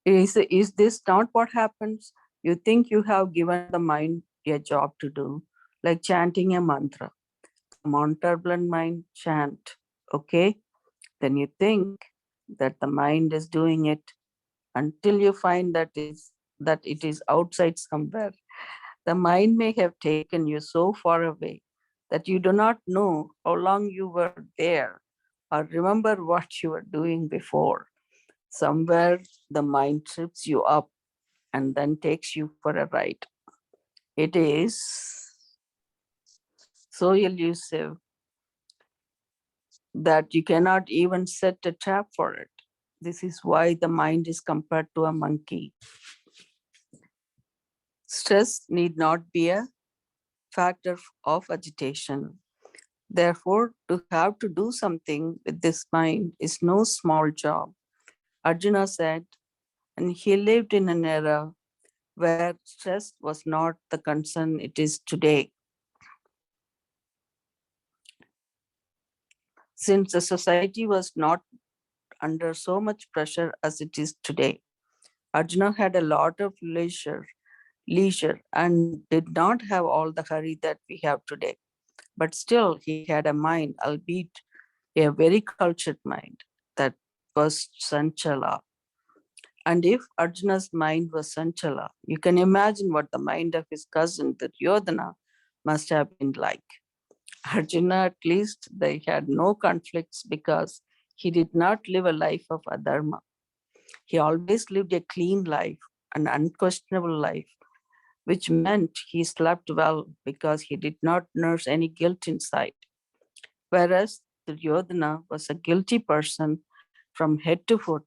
Speaker 3: Is this not what happens? You think you have given the mind a job to do, like chanting a mantra. Come on, turbulent mind, chant. Okay? Then you think that the mind is doing it until you find that it is outside somewhere. The mind may have taken you so far away that you do not know how long you were there or remember what you were doing before. Somewhere the mind trips you up and then takes you for a ride. It is so elusive that you cannot even set a trap for it. This is why the mind is compared to a monkey. Stress need not be a factor of agitation. Therefore, to have to do something with this mind is no small job. Arjuna said, and he lived in an era where stress was not the concern it is today. Since the society was not under so much pressure as it is today, Arjuna had a lot of leisure and did not have all the hurry that we have today. But still, he had a mind, albeit a very cultured mind, that was Sanchala. And if Arjuna's mind was Sanchala, you can imagine what the mind of his cousin, Duryodhana, must have been like. Arjuna, at least, they had no conflicts because he did not live a life of adharma. He always lived a clean life, an unquestionable life, which meant he slept well because he did not nurse any guilt inside. Whereas Duryodhana was a guilty person from head to foot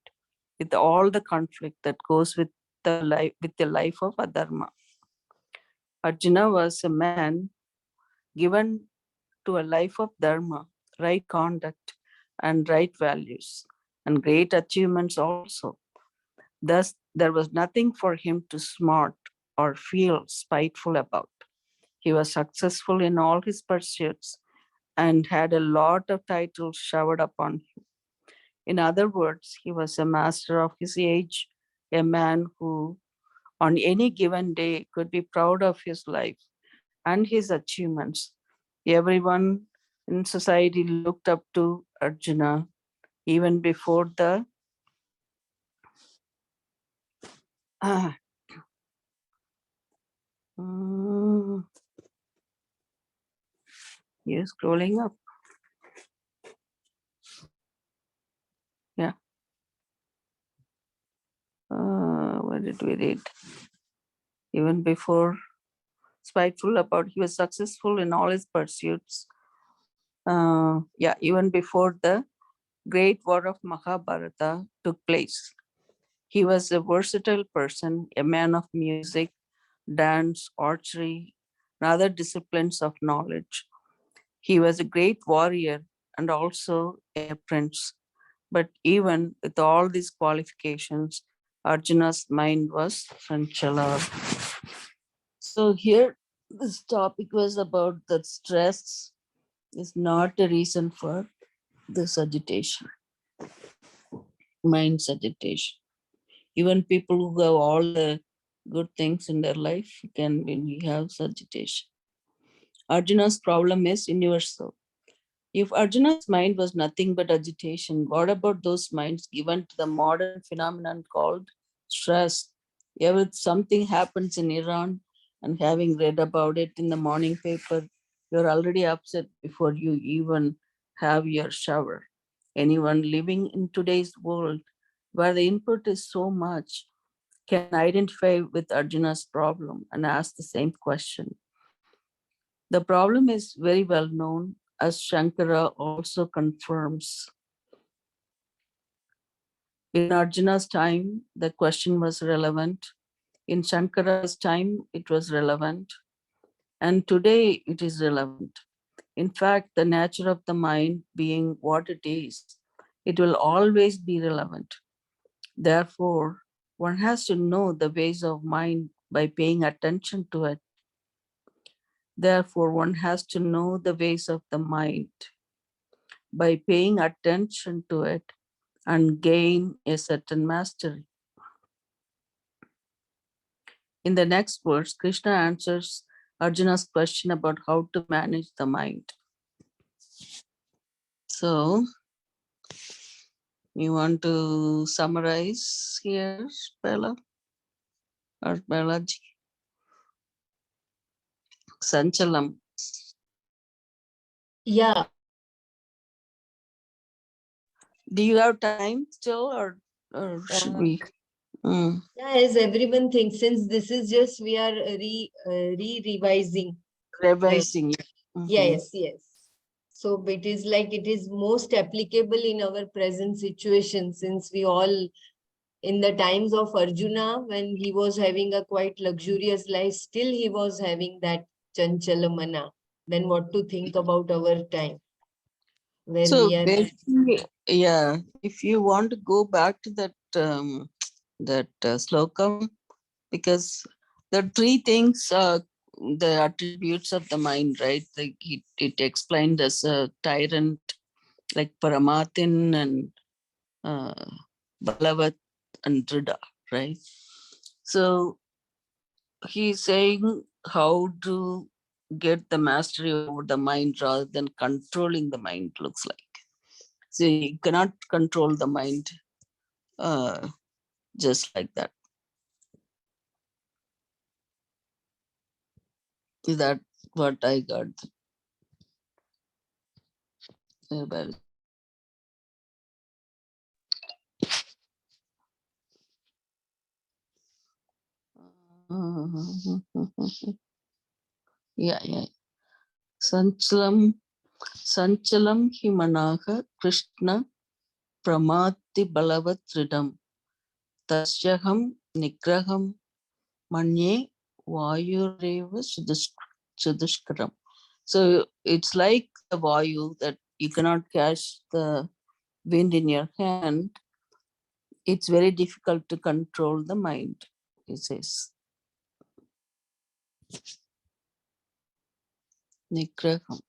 Speaker 3: with all the conflict that goes with the life of adharma. Arjuna was a man given to a life of dharma, right conduct, and right values, and great achievements also. Thus, there was nothing for him to smart or feel spiteful about. He was successful in all his pursuits and had a lot of titles showered upon him. In other words, he was a master of his age, a man who, on any given day, could be proud of his life and his achievements. Everyone in society looked up to Arjuna even before the you're scrolling up. Yeah. Where did we read? even before spiteful about, he was successful in all his pursuits. Even before the great war of Mahabharata took place. He was a versatile person, a man of music, dance, archery, and other disciplines of knowledge. He was a great warrior and also a prince. But even with all these qualifications, Arjuna's mind was Chanchala. So here, this topic was about that stress is not a reason for this agitation, mind's agitation. Even people who have all the good things in their life can be have agitation. Arjuna's problem is universal. If Arjuna's mind was nothing but agitation, what about those minds given to the modern phenomenon called stress? If something happens in Iran and having read about it in the morning paper, you're already upset before you even have your shower. Anyone living in today's world where the input is so much can identify with Arjuna's problem and ask the same question. The problem is very well known, as Shankara also confirms. In Arjuna's time, the question was relevant. In Shankara's time, it was relevant. And today, it is relevant. In fact, the nature of the mind being what it is, it will always be relevant. Therefore, one has to know the ways of mind by paying attention to it. Therefore, one has to know the ways of the mind by paying attention to it and gain a certain mastery. In the next verse, Krishna answers Arjuna's question about how to manage the mind. So, you want to summarize here, Bella or Balaji? Sanchalam.
Speaker 1: Yeah,
Speaker 3: Do you have time still, or should we?
Speaker 1: yeah, as everyone thinks, since this is just we are revising.
Speaker 3: Revising.
Speaker 1: Yes, yes. So it is like it is most applicable in our present situation, since we all, in the times of Arjuna, when he was having a quite luxurious life, still he was having that chanchalamana. Then what to think about our time, where
Speaker 3: So
Speaker 1: we are.
Speaker 3: basically, yeah, if you want to go back to that slokam, because the three things, the attributes of the mind, right? Like it explained as a tyrant, like Paramatin and uh, Balavat and Drida, right? So he's saying how to get the mastery over the mind rather than controlling the mind, looks like. So you cannot control the mind uh, just like that. Is that what I got? About? Yeah. Sanchalam himanaha Krishna pramati balavat ridam tasyaham nigraham manye vayureva sudushkaram. So it's like the vayu that you cannot catch the wind in your hand. It's very difficult to control the mind, he says. Nigraham.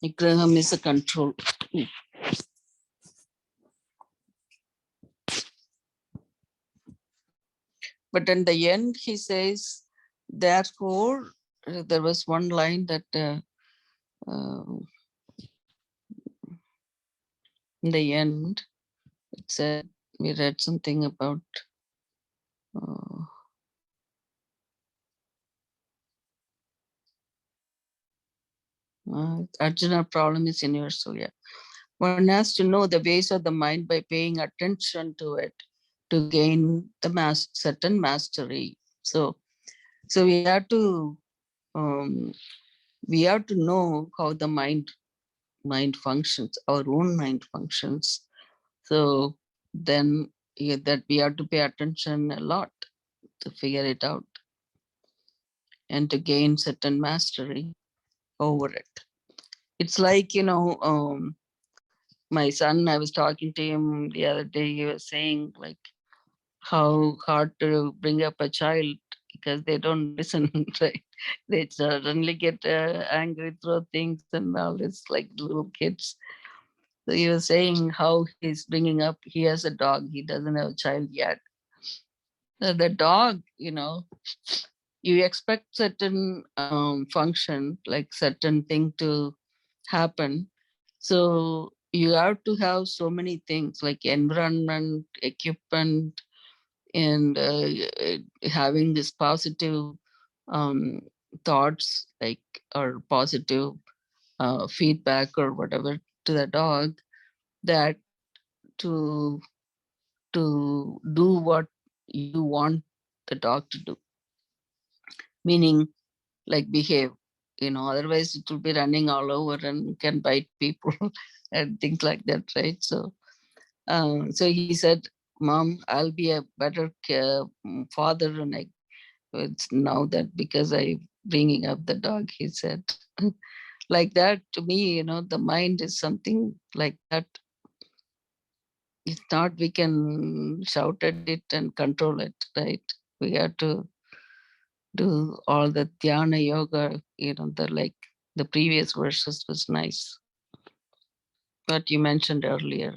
Speaker 3: Nigraham is a control. But in the end, he says, therefore, there was one line that in the end, it said, we read something about Arjuna problem is universal. Yeah. One has to know the ways of the mind by paying attention to it to gain the certain mastery. So um, we have to know how the mind functions, our own mind functions. So then that we have to pay attention a lot to figure it out and to gain certain mastery over it. It's like, my son, I was talking to him the other day, he was saying like how hard to bring up a child because they don't listen, right? They suddenly get angry, throw things and all this like little kids. So he was saying how he's bringing up, he has a dog, he doesn't have a child yet. The dog, you expect certain function, like certain thing to happen. So you have to have so many things like environment, equipment, and having this positive um, thoughts, like, or positive feedback or whatever to the dog, that to do what you want the dog to do, meaning like behave, otherwise it will be running all over and can bite people and things like that, right? So he said, Mom, I'll be a better father, and it's now that because I bringing up the dog, he said. Like that, to me, the mind is something like that. It's not we can shout at it and control it, right? We have to do all the dhyana yoga, the previous verses was nice. What you mentioned earlier,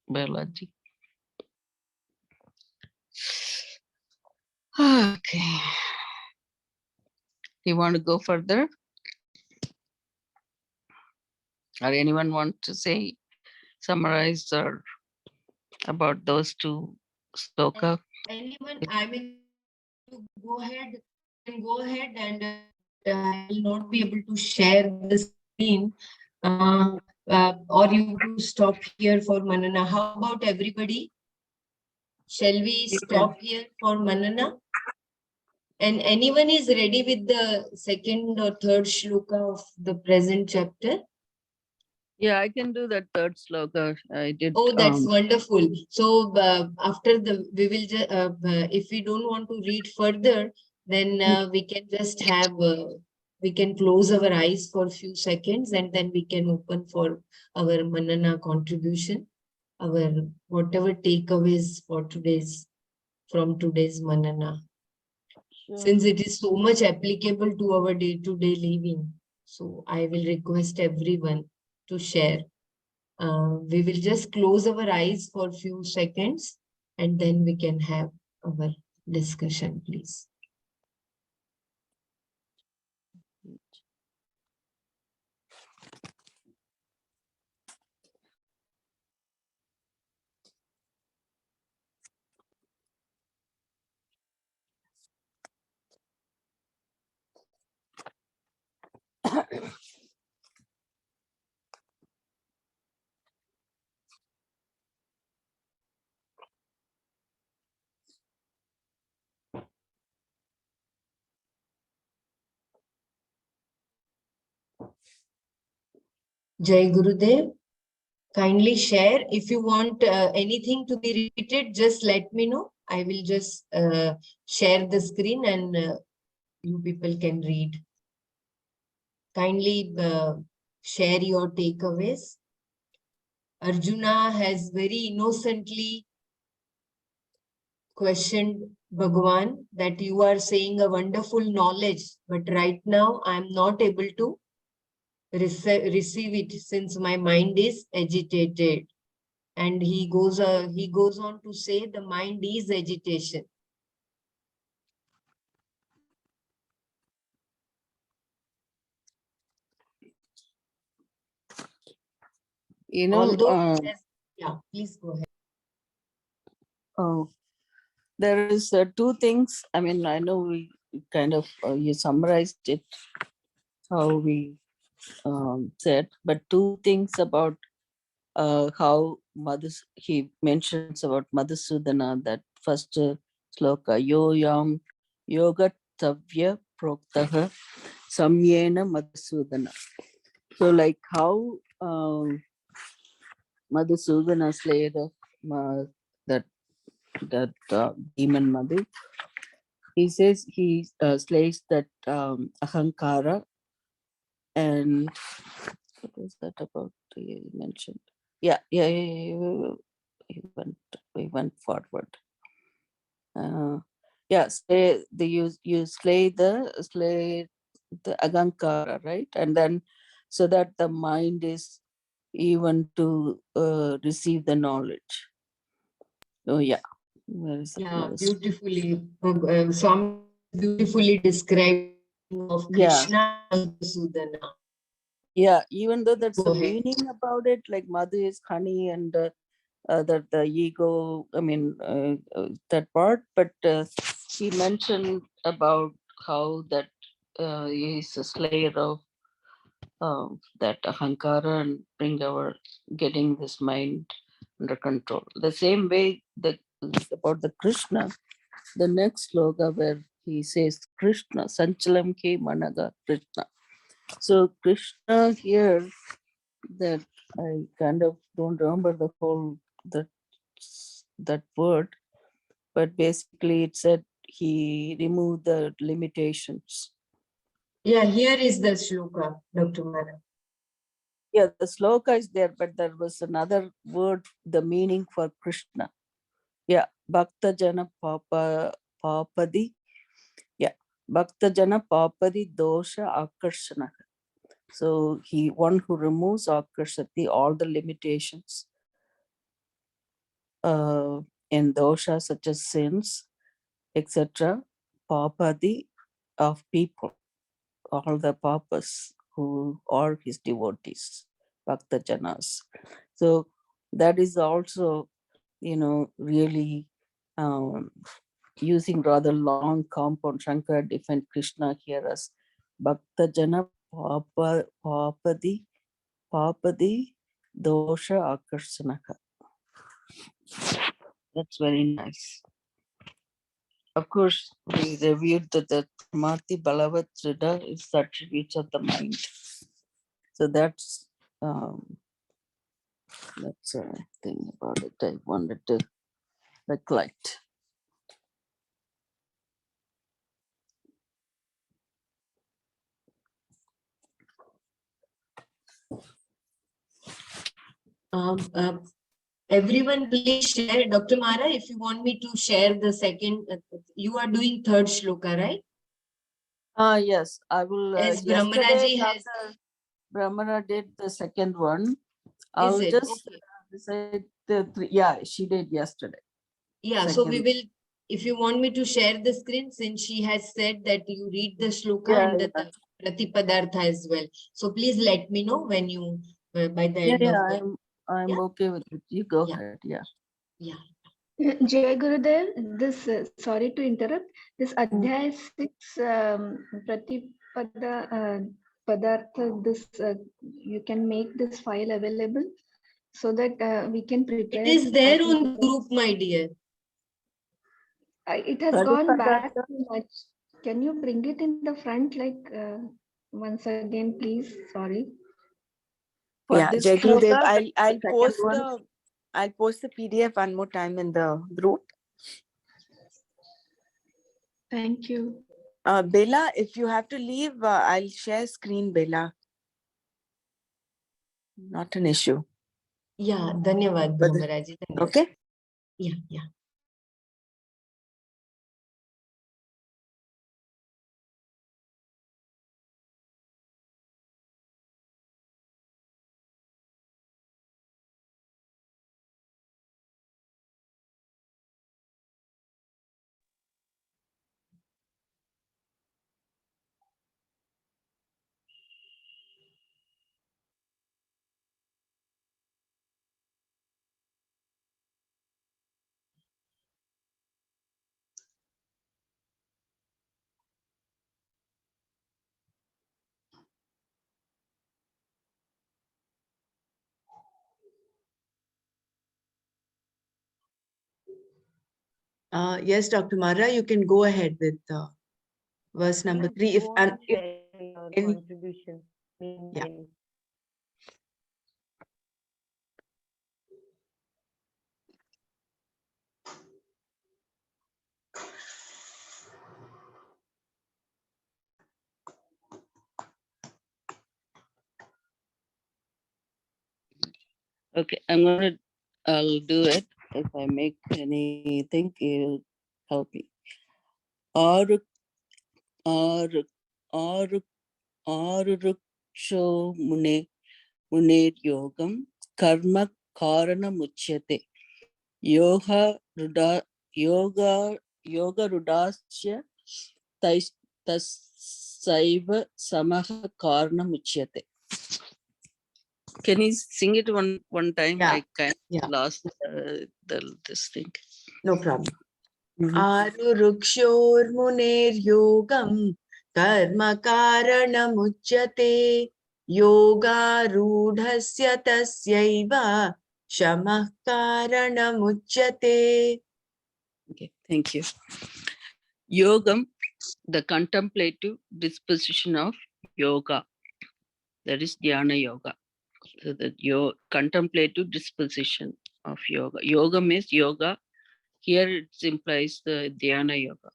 Speaker 3: Balaji. Okay. You want to go further? Or anyone want to say, summarize or about those two sloka?
Speaker 1: Anyone, I mean, if you want to go ahead, you can go ahead, and but I will not be able to share the screen. Or you want to stop here for Manana. How about everybody? Shall we stop here for Manana? And anyone is ready with the second or third shloka of the present chapter?
Speaker 3: Yeah, I can do that third sloka. I did.
Speaker 1: Oh, that's wonderful. So after we will just, if we don't want to read further, then we can just we can close our eyes for a few seconds, and then we can open for our Manana contribution, our whatever takeaways for from today's Manana. Since it is so much applicable to our day-to-day living, so I will request everyone to share. We will just close our eyes for a few seconds, and then we can have our discussion, please. Jai Gurudev. Kindly share. If you want anything to be repeated, just let me know. I will just share the screen, and you people can read. Kindly share your takeaways. Arjuna has very innocently questioned Bhagavan that you are saying a wonderful knowledge, but right now I am not able to receive it since my mind is agitated. And he goes on to say the mind is agitation. Although yeah, please go ahead.
Speaker 3: Oh, there is two things. I mean, I know we kind of you summarized it how we said, but two things about how he mentions about Madhusudana, that first sloka, Yoyam Yogatavya Proktaha Samyena Madhusudana. So like how Madhusudana slayed of that demon Madhu. He says he slays that Ahankara, and what was that about? He mentioned. Yeah. We went forward. Yeah, you slay the Agankara, right? And then so that the mind is even to receive the knowledge. Oh yeah. Where is
Speaker 1: Yeah,
Speaker 3: another
Speaker 1: beautifully. Swami has beautifully described the meaning of
Speaker 3: Yeah.
Speaker 1: Krishna and Madhusudana.
Speaker 3: Yeah, even though
Speaker 1: Please
Speaker 3: that's
Speaker 1: go
Speaker 3: the
Speaker 1: ahead.
Speaker 3: meaning about it, like mother is honey and that the ego, I mean, that part, but he mentioned about how that is a slayer of that ahankara and bring our getting this mind under control. The same way about the Krishna, the next sloka where he says Krishna, Sanchalam ke Managa Krishna. So Krishna here, that I kind of don't remember the whole that word, but basically it said he removed the limitations.
Speaker 1: Yeah, here is the shloka, Dr. Mara.
Speaker 3: Yeah, the sloka is there, but there was another word, the meaning for Krishna. Yeah, Bhakta Jana Papadi. Yeah, Bhakta Jana Papadi Dosha Akarshana. So he one who removes Akarshati, all the limitations in dosha such as sins, etc. Papadi of people, all the papas who are his devotees, Bhakta Janas. So that is also, really using rather long compound. Shankara defined Krishna here as Bhakta Jana Papadi Dosha Akarsanaka. That's very nice. Of course, we reviewed that the Mati Balavat Sridhar is the attributes of the mind. So that's a thing about it I wanted to recollect.
Speaker 1: Um, uh, Everyone, please share. Dr. Mara, if you want me to share the second, you are doing third shloka, right?
Speaker 3: Yes, I will.
Speaker 1: As
Speaker 3: Yesterday,
Speaker 1: Brahmaraji has,
Speaker 3: Dr. Brahmana did the second one.
Speaker 1: is
Speaker 3: I'll
Speaker 1: it?
Speaker 3: just
Speaker 1: Okay.
Speaker 3: decide the three. Yeah, she did yesterday.
Speaker 1: Yeah, so we
Speaker 3: Second.
Speaker 1: will, if you want me to share the screen, since she has said that you read the shloka
Speaker 3: Yeah,
Speaker 1: and the Pratipadartha as well. So please let me know when you, by the
Speaker 3: yeah,
Speaker 1: end
Speaker 3: yeah.
Speaker 1: of the,
Speaker 3: I'm
Speaker 1: yeah,
Speaker 3: okay with it. You go
Speaker 1: yeah,
Speaker 3: ahead. Yeah.
Speaker 1: yeah.
Speaker 4: Jai Gurudev, this, sorry to interrupt, this
Speaker 3: Mm.
Speaker 4: Adhyaya 6 Pratipada Padartha, this, you can make this file available so that we can
Speaker 1: It
Speaker 4: prepare
Speaker 1: is there
Speaker 4: copy.
Speaker 1: on the group, my dear.
Speaker 4: It has gone back too much. Can you bring it in the front, like once again, please? Sorry.
Speaker 3: For
Speaker 5: Yeah,
Speaker 3: this
Speaker 5: Jai Gurudev,
Speaker 3: sloka,
Speaker 5: I'll
Speaker 3: the second
Speaker 5: post
Speaker 3: one.
Speaker 5: the PDF one more time in the group.
Speaker 4: Thank you.
Speaker 5: Bella, if you have to leave, I'll share screen, Bella. Not an issue.
Speaker 1: Yeah, Dhanyavad,
Speaker 5: But
Speaker 1: Brahmaraji. Dhanyavad.
Speaker 5: okay.
Speaker 1: Yeah, yeah.
Speaker 5: Yes, Dr. Mara, you can go ahead with verse number 3.
Speaker 2: Go on
Speaker 5: If
Speaker 2: sharing your
Speaker 5: any,
Speaker 2: contribution.
Speaker 5: yeah.
Speaker 2: Meanwhile,
Speaker 3: Okay, I'll do it. If I make anything, it'll help me. Aruk, aruk, aruk, aruruksho muner yogam karma karana muchyate. Yoga ruda, yoga rudasya tais tasaiva samaha karana muchyate. Can you sing it one time?
Speaker 5: Yeah,
Speaker 3: I kind
Speaker 5: yeah,
Speaker 3: of lost this thing.
Speaker 5: no problem.
Speaker 3: Mhm.
Speaker 5: आरुरुक्षोर्मुनेर्योगं कर्म कारणमुच्यते योगारूढस्य तस्यैव शमः कारणमुच्यते.
Speaker 3: Okay, thank you. Yogam, the contemplative disposition of yoga, that is dhyana yoga. So that your contemplative disposition of yoga. Yoga means yoga. Here it implies the dhyana yoga.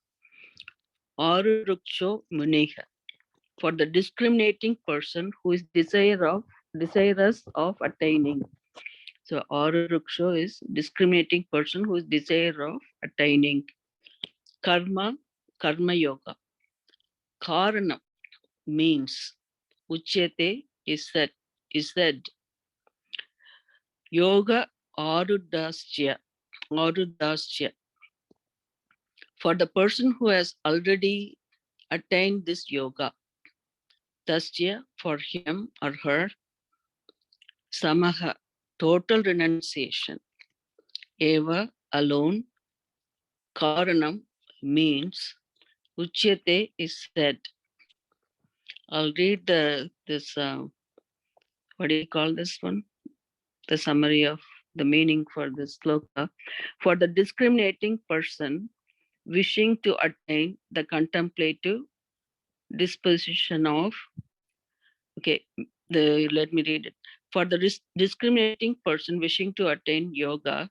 Speaker 3: Aruruksho muneha, for the discriminating person who is desirous of attaining. So aruruksho is discriminating person who is desirous of attaining. Karma yoga. Karanam means uchyate is said yoga arudasya for the person who has already attained this yoga. Tasya, for him or her, samaha, total renunciation. Eva, alone. Karanam means uchyate is said. I'll read this what do you call this one? The summary of the meaning for this sloka. For the discriminating person wishing to attain the contemplative disposition of, okay, let me read it. For the discriminating person wishing to attain yoga,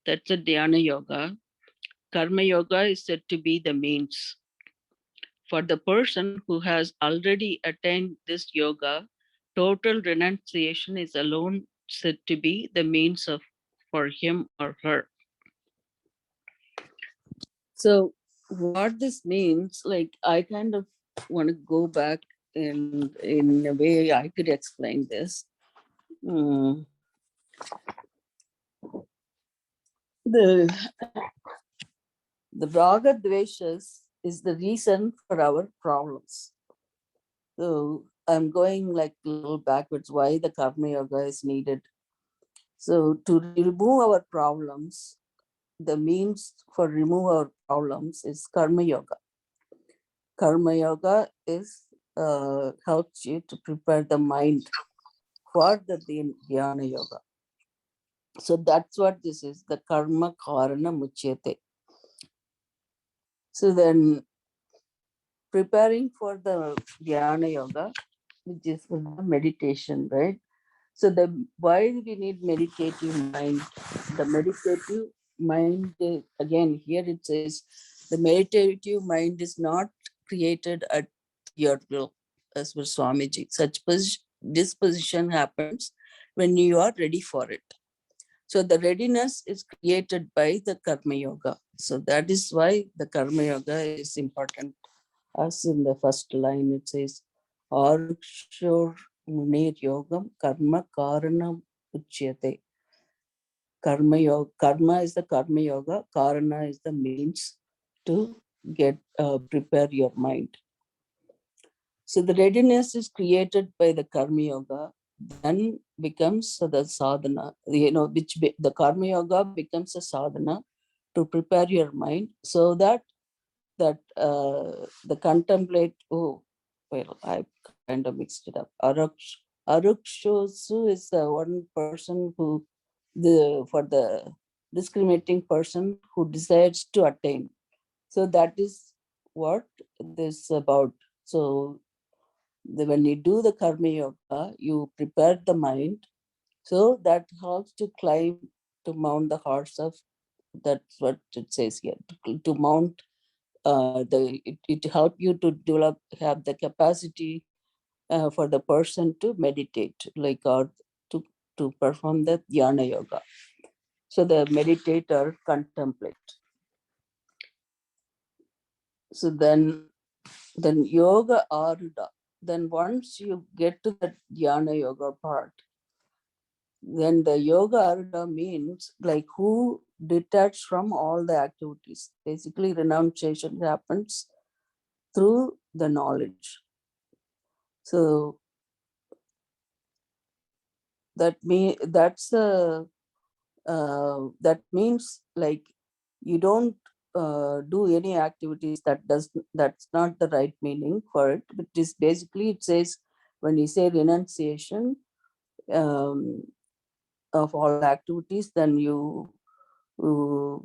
Speaker 3: that's a dhyana yoga. Karma yoga is said to be the means. For the person who has already attained this yoga, total renunciation is alone said to be the means of for him or her. So what this means, like I kind of want to go back in a way I could explain this. Mm, The raga dveshas is the reason for our problems. So I'm going like a little backwards why the karma yoga is needed. So to remove our problems, the means for remove our problems is karma yoga. Karma yoga is helps you to prepare the mind for the dhyana yoga. So that's what this is, the karma karana muchyate. So then preparing for the dhyana yoga, which is for the meditation, right? So the why we need meditative mind? The meditative mind, again, here it says the meditative mind is not created at your will, as for Swamiji. Such disposition happens when you are ready for it. So the readiness is created by the karma yoga. So that is why the karma yoga is important. As in the first line, it says, Arukshor Munir Yogam Karma Karana Uchyate. Karma is the karma yoga, Karana is the means to get prepare your mind. So the readiness is created by the karma yoga, then becomes the sadhana, the karma yoga becomes a sadhana to prepare your mind so that the contemplate, oh, well, I kind of mixed it up. Arukshosu is the one person who, for the discriminating person who decides to attain. So that is what this is about. So when you do the karma yoga, you prepare the mind, so that helps to climb, to mount the horse of, that's what it says here, to mount it help you to develop, have the capacity for the person to meditate, like, or to perform the dhyana yoga. So the meditator contemplate. So then yoga arudha. Then once you get to the dhyana yoga part, then the yoga arudha means like who detach from all the activities. Basically, renunciation happens through the knowledge. So that means like you don't do any activities that's not the right meaning for it. But it is basically, it says, when you say renunciation um, of all activities, then you you're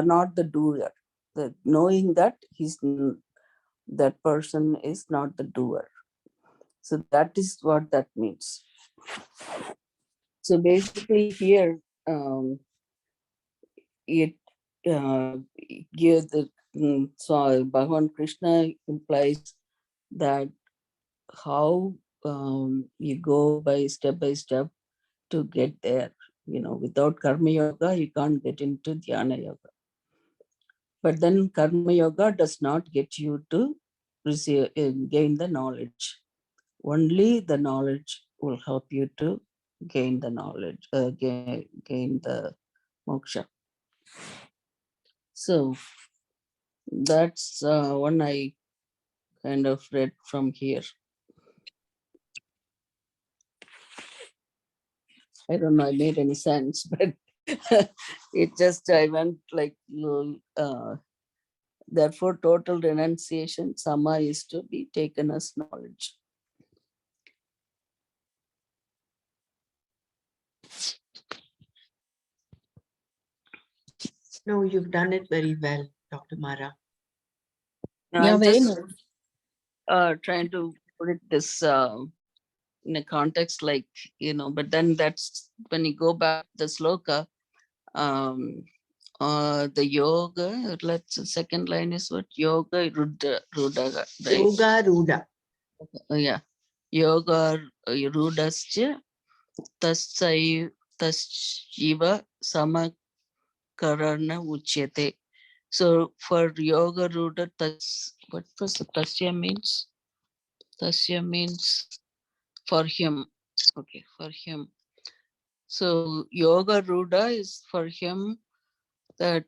Speaker 3: not the doer. The knowing that that person is not the doer. So that is what that means. So basically here, it gives the, so Bhagavan Krishna implies that how you go by step to get there. Without karma yoga, you can't get into dhyana yoga. But then karma yoga does not get you to receive, gain the knowledge. Only the knowledge will help you to gain the knowledge, gain the moksha. So that's one I kind of read from here. I don't know, I made any sense, but it just, I went like, therefore, total renunciation, sama, is to be taken as knowledge.
Speaker 1: No, you've done it very well, Dr. Mara.
Speaker 3: Now,
Speaker 1: Yeah,
Speaker 3: I'm
Speaker 1: very
Speaker 3: just trying to put it this in a context, like, but then that's when you go back the sloka, the yoga, let's, second line is what? Yoga ruda, right?
Speaker 1: Yoga Ruda.
Speaker 3: Yeah. Yoga rudascha tasyiva samakarana uchyate. So for yoga ruda, what was the tasya means? Tasya means for him. Okay, for him. So yoga ruda is for him that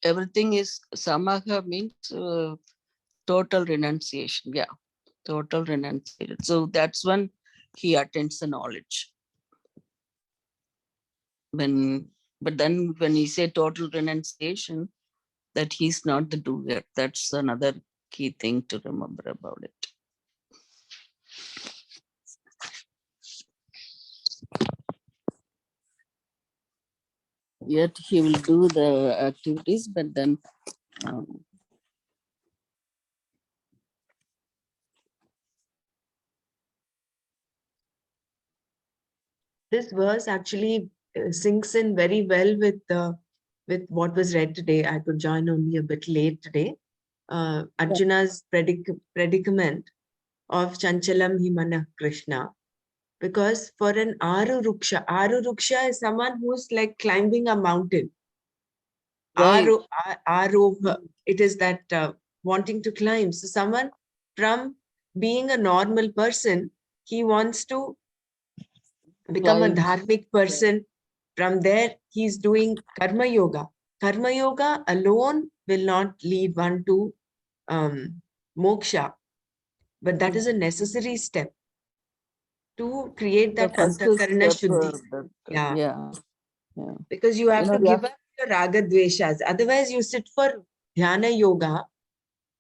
Speaker 3: everything is samaha, means total renunciation. Yeah, total renunciation. So that's when he attains the knowledge. But then when he say total renunciation, that he's not the doer. That's another key thing to remember about it. Yet he will do the activities, but then
Speaker 1: This verse actually sinks in very well with what was read today. I could join only a bit late today. Arjuna's predicament of Chanchalam Himana Krishna. Because for an Aru Ruksha is someone who's like climbing a mountain.
Speaker 3: right.
Speaker 1: Aroha, it is that wanting to climb. So someone from being a normal person, he wants to become a
Speaker 3: Climb.
Speaker 1: dharmic person. From there, he's doing karma yoga. Karma yoga alone will not lead one to moksha, but that is a necessary step to create
Speaker 3: The
Speaker 1: that
Speaker 3: first
Speaker 1: antakarana
Speaker 3: step,
Speaker 1: shuddhi. Yeah,
Speaker 3: yeah.
Speaker 1: because you have to
Speaker 3: You
Speaker 1: give
Speaker 3: have,
Speaker 1: up your raga dveshas. Otherwise, you sit for dhyana yoga,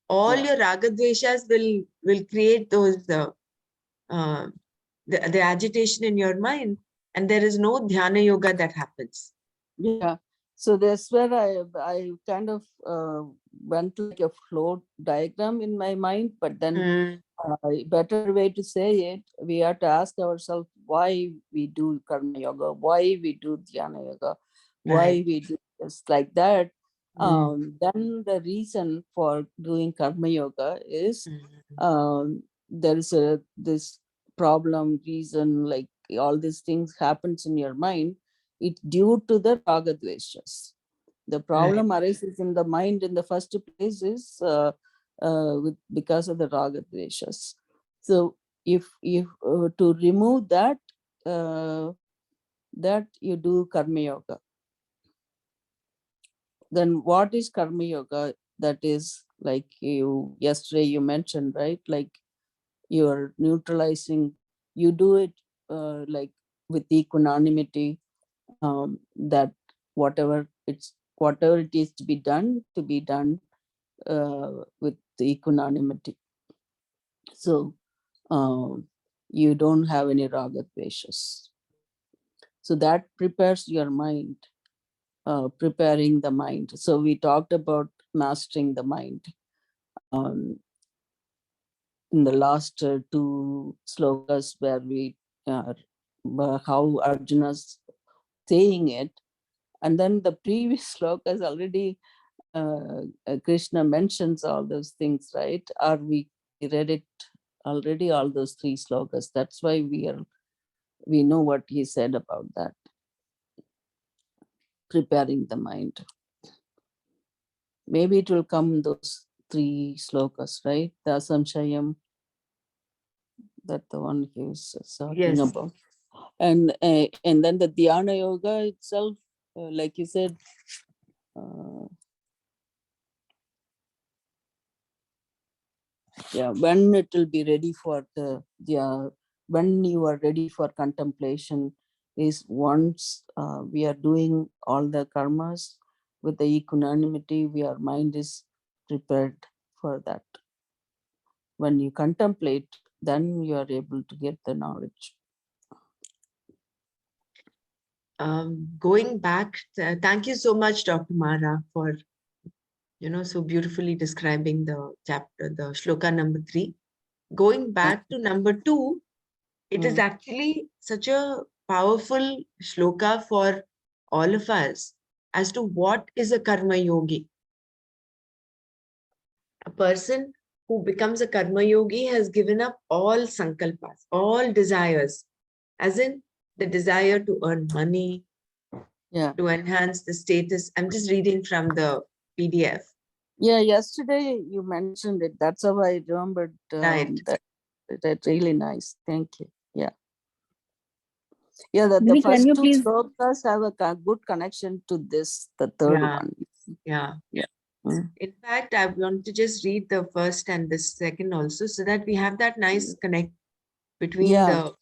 Speaker 1: all
Speaker 3: yeah.
Speaker 1: your raga dveshas will create those uh,
Speaker 6: the agitation in your mind, and there is no dhyana yoga that happens.
Speaker 3: Yeah. So that's where I kind of went like a flow diagram in my mind, but then better way to say it, we have to ask ourselves why we do karma yoga, why we do dhyana yoga, why
Speaker 6: Right.
Speaker 3: we do this like that.
Speaker 6: Mm.
Speaker 3: Then the reason for doing karma yoga is there is this problem reason, like all these things happens in your mind. It's due to the raga dveshas. The problem arises in the mind in the first place is because of the raga dveshas. So if to remove that, that you do karma yoga. Then what is karma yoga? That is like you yesterday you mentioned, right? Like you're neutralizing, you do it like with equanimity, that whatever it is to be done with the equanimity. So you don't have any raga dveshas. So that prepares your mind, preparing the mind. So we talked about mastering the mind in the last two slokas, where we how Arjuna's saying it, and then the previous slokas already Krishna mentions all those things, right? Or we read it already, all those three slokas. That's why we know what he said about that, preparing the mind. Maybe it will come in those three slokas, right? The Asamshayam, that the one he was talking
Speaker 6: Yes.
Speaker 3: about. And then the dhyana yoga itself, like you said, yeah, when it will be ready for when you are ready for contemplation is once we are doing all the karmas with the equanimity, our mind is prepared for that. When you contemplate, then you are able to get the knowledge.
Speaker 6: Going back, thank you so much, Dr. Mara, for so beautifully describing the chapter, the shloka number 3. Going back to number 2, it is actually such a powerful shloka for all of us as to what is a karma yogi. A person who becomes a karma yogi has given up all sankalpas, all desires, as in the desire to earn money, to enhance the status. I'm just reading from the PDF.
Speaker 3: Yeah, yesterday you mentioned it. That's how I remembered
Speaker 6: Right.
Speaker 3: That's really nice. Thank you. Yeah. Yeah, the
Speaker 2: Maybe can
Speaker 3: first
Speaker 2: you
Speaker 3: two
Speaker 2: please
Speaker 3: slokas have a good connection to this, the third one.
Speaker 6: Yeah.
Speaker 3: Yeah.
Speaker 6: In fact, I want to just read the first and the second also, so that we have that nice connect between the.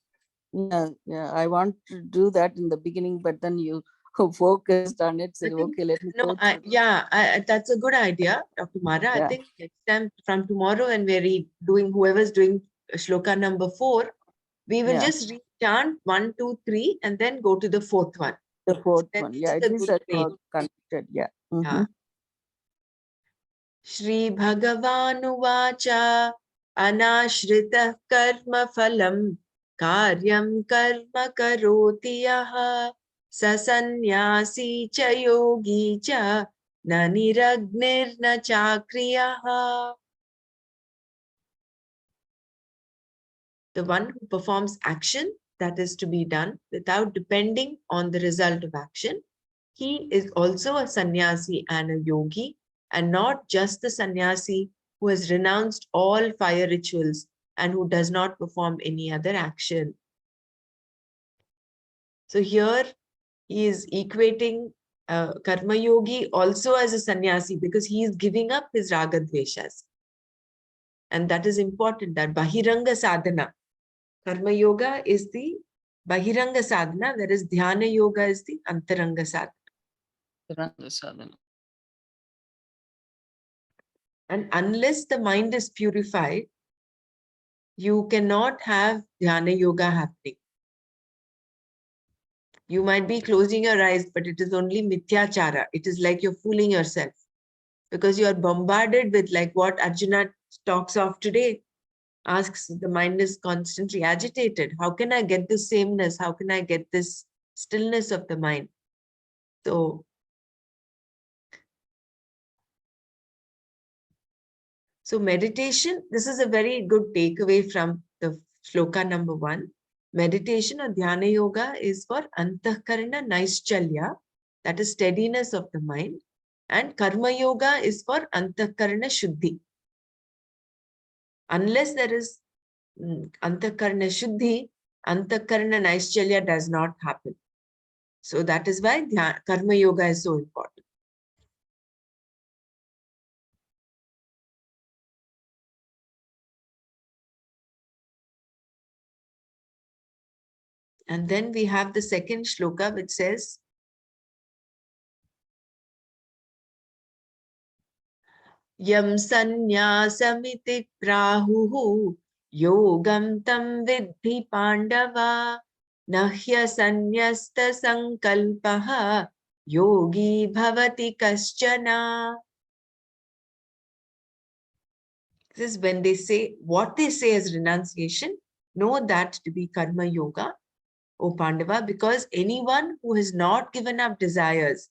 Speaker 3: Yeah. I want to do that in the beginning, but then you focused on it. Say, okay, let me go through.
Speaker 6: That's a good idea, Dr. Mara. I
Speaker 3: Yeah.
Speaker 6: think next time from tomorrow, when we're doing, whoever's doing shloka number 4, we will just chant 1, 2, 3, and then go to the fourth one.
Speaker 3: The fourth
Speaker 6: That
Speaker 3: one.
Speaker 6: gives
Speaker 3: Yeah, it
Speaker 6: the
Speaker 3: is
Speaker 6: good frame.
Speaker 3: connected. Yeah.
Speaker 6: Yeah. Shri Bhagavanuvacha Anashritah karma phalam karyam karma karoti yaha sasannyasi cha yogi cha na niragnir na chakriyaha. The one who performs action that is to be done without depending on the result of action, he is also a sannyasi and a yogi, and not just the sannyasi who has renounced all fire rituals and who does not perform any other action. So here he is equating karma yogi also as a sannyasi, because he is giving up his raga dveshas. And that is important, that bahiranga sadhana. Karma yoga is the bahiranga sadhana, whereas dhyana yoga is the antaranga sadhana. And unless the mind is purified, you cannot have dhyana yoga happening. You might be closing your eyes, but it is only mithyachara. It is like you're fooling yourself because you are bombarded with, like what Arjuna talks of today, asks, the mind is constantly agitated. How can I get this sameness? How can I get this stillness of the mind? So meditation, this is a very good takeaway from the shloka number 1. Meditation or dhyana yoga is for antahkarana naischalya, that is steadiness of the mind, and karma yoga is for antahkarana shuddhi. Unless there is antahkarana shuddhi, antahkarana naischalya does not happen. So that is why karma yoga is so important. And then we have the second shloka which says, Yam sannyāsamiti prahuhu yogam tam vidhi pandava nahya sannyasta sankalpaha yogi bhavati kaschana. This is when they say, what they say as renunciation, know that to be karma yoga, O Pandava, because anyone who has not given up desires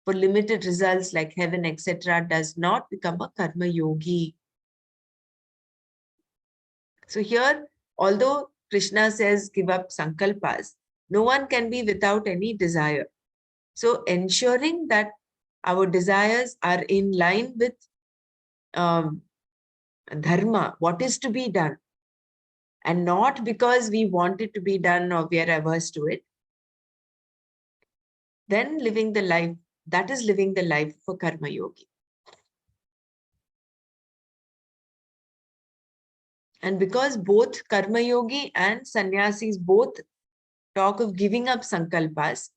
Speaker 6: for limited results like heaven, etc., does not become a karma yogi. So here, although Krishna says give up sankalpas, no one can be without any desire. So ensuring that our desires are in line with dharma, what is to be done, and not because we want it to be done or we are averse to it, then living the life, that is living the life for karma yogi. And because both karma yogi and sannyasis both talk of giving up sankalpas,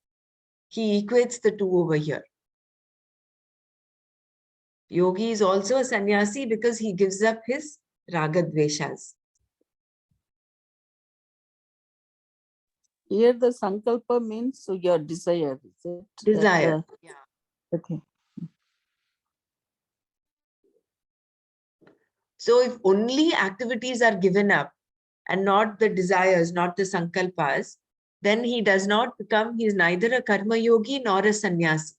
Speaker 6: he equates the two over here. Yogi is also a sannyasi because he gives up his ragadveshas.
Speaker 3: Here the sankalpa means your desire. Is it?
Speaker 6: Desire. Yeah.
Speaker 3: Okay.
Speaker 6: So if only activities are given up and not the desires, not the sankalpas, then he does not become, he is neither a karma yogi nor a sannyasi.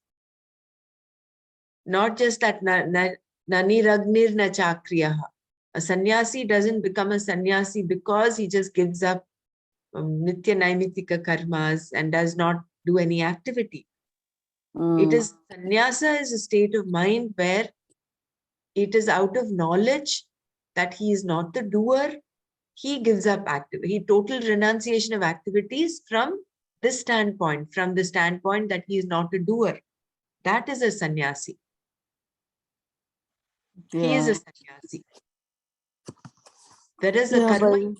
Speaker 6: Not just that nani ragnir na chakriyaha. A sannyasi doesn't become a sannyasi because he just gives up nitya naimitika karmas and does not do any activity. It is sannyasa is a state of mind where it is out of knowledge that he is not the doer. He gives up activity, total renunciation of activities from this standpoint, from the standpoint that he is not a doer. That is a sannyasi. He is a sannyasi. Whereas a karma,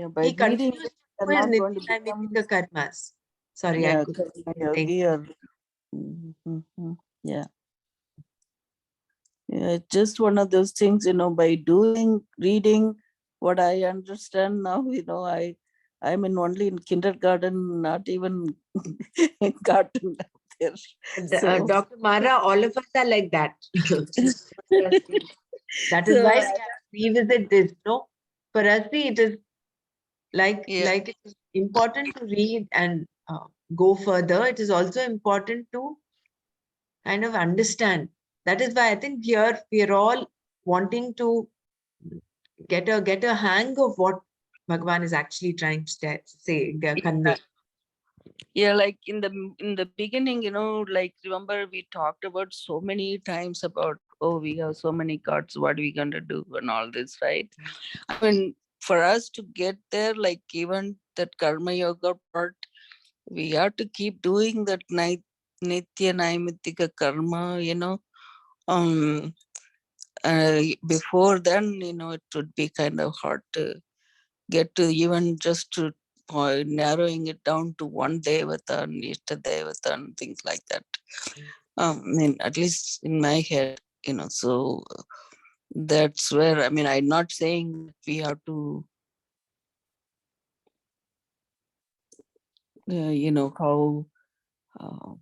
Speaker 3: by
Speaker 6: he
Speaker 3: reading
Speaker 6: continues
Speaker 3: it,
Speaker 6: to do
Speaker 3: they're
Speaker 6: his
Speaker 3: not going to become
Speaker 6: nitya karmas. Sorry, I could
Speaker 3: karma
Speaker 6: think.
Speaker 3: yogi or yeah. It's just one of those things, by doing, reading, what I understand now, I'm only in kindergarten, not even in garden up there. So,
Speaker 6: Dr. Mara, all of us are like that. That is
Speaker 3: so
Speaker 6: why we have to revisit this. No, for us, it is like it is important to read and go further. It is also important to kind of understand. That is why I think here we are all wanting to get a hang of what Bhagavan is actually trying to say, convey.
Speaker 3: yeah, like in the beginning, like remember we talked about so many times about, oh, we have so many cards, what are we gonna do and all this, right? I mean, for us to get there, like even that karma yoga part, we have to keep doing that nitya naimitika karma, um before then, it would be kind of hard to get to even just to narrowing it down to one devata and ishtadevata and things like that. I mean, at least in my head, so That's where, I mean, I'm not saying that we have to, how, uh,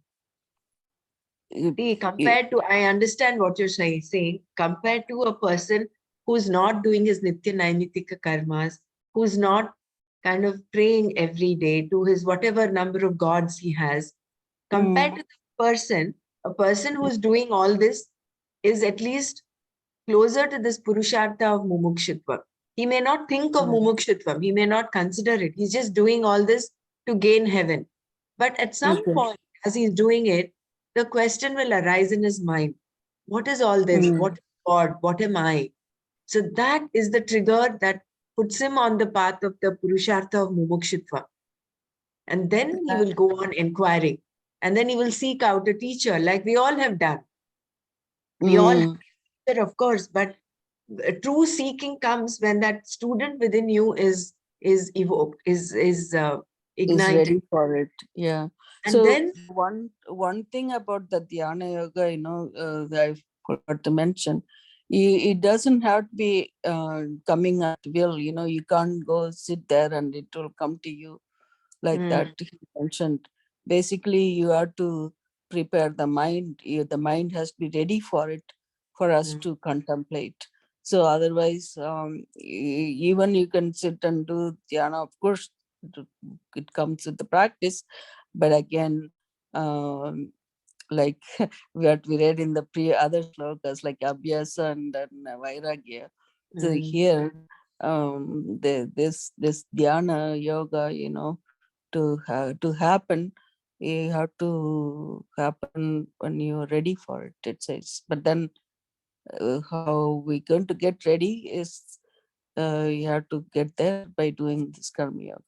Speaker 6: See, compared to, I understand what you're saying, compared to a person who's not doing his Nitya Naimitika karmas, who's not kind of praying every day to his whatever number of gods he has, compared to the person, a person who's doing all this is at least closer to this Purushartha of Mumukshutvam. He may not think of Mumukshutvam, he may not consider it. He's just doing all this to gain heaven. But at some point, as he's doing it, the question will arise in his mind, what is all this? What is God? What am I? So that is the trigger that puts him on the path of the Purushartha of Mumukshutva. And then he will go on inquiring. And then he will seek out a teacher, like we all have done. We all have a teacher, of course, but true seeking comes when that student within you is evoked, is
Speaker 3: is
Speaker 6: ignited.
Speaker 3: ready for it. Yeah.
Speaker 6: And
Speaker 3: So
Speaker 6: then
Speaker 3: one thing about the dhyana yoga, that I forgot to mention, it doesn't have to be coming at will. You can't go sit there and it will come to you like that. He mentioned. Basically, you have to prepare the mind. The mind has to be ready for it, for us to contemplate. So otherwise, even you can sit and do dhyana. Of course, it comes with the practice, but again, um, like what we read in the other slokas, like abhyasa and then vairagya. So here, this dhyana yoga, to happen, you have to happen when you're ready for it, it says. But then how we going to get ready is you have to get there by doing this karma yoga.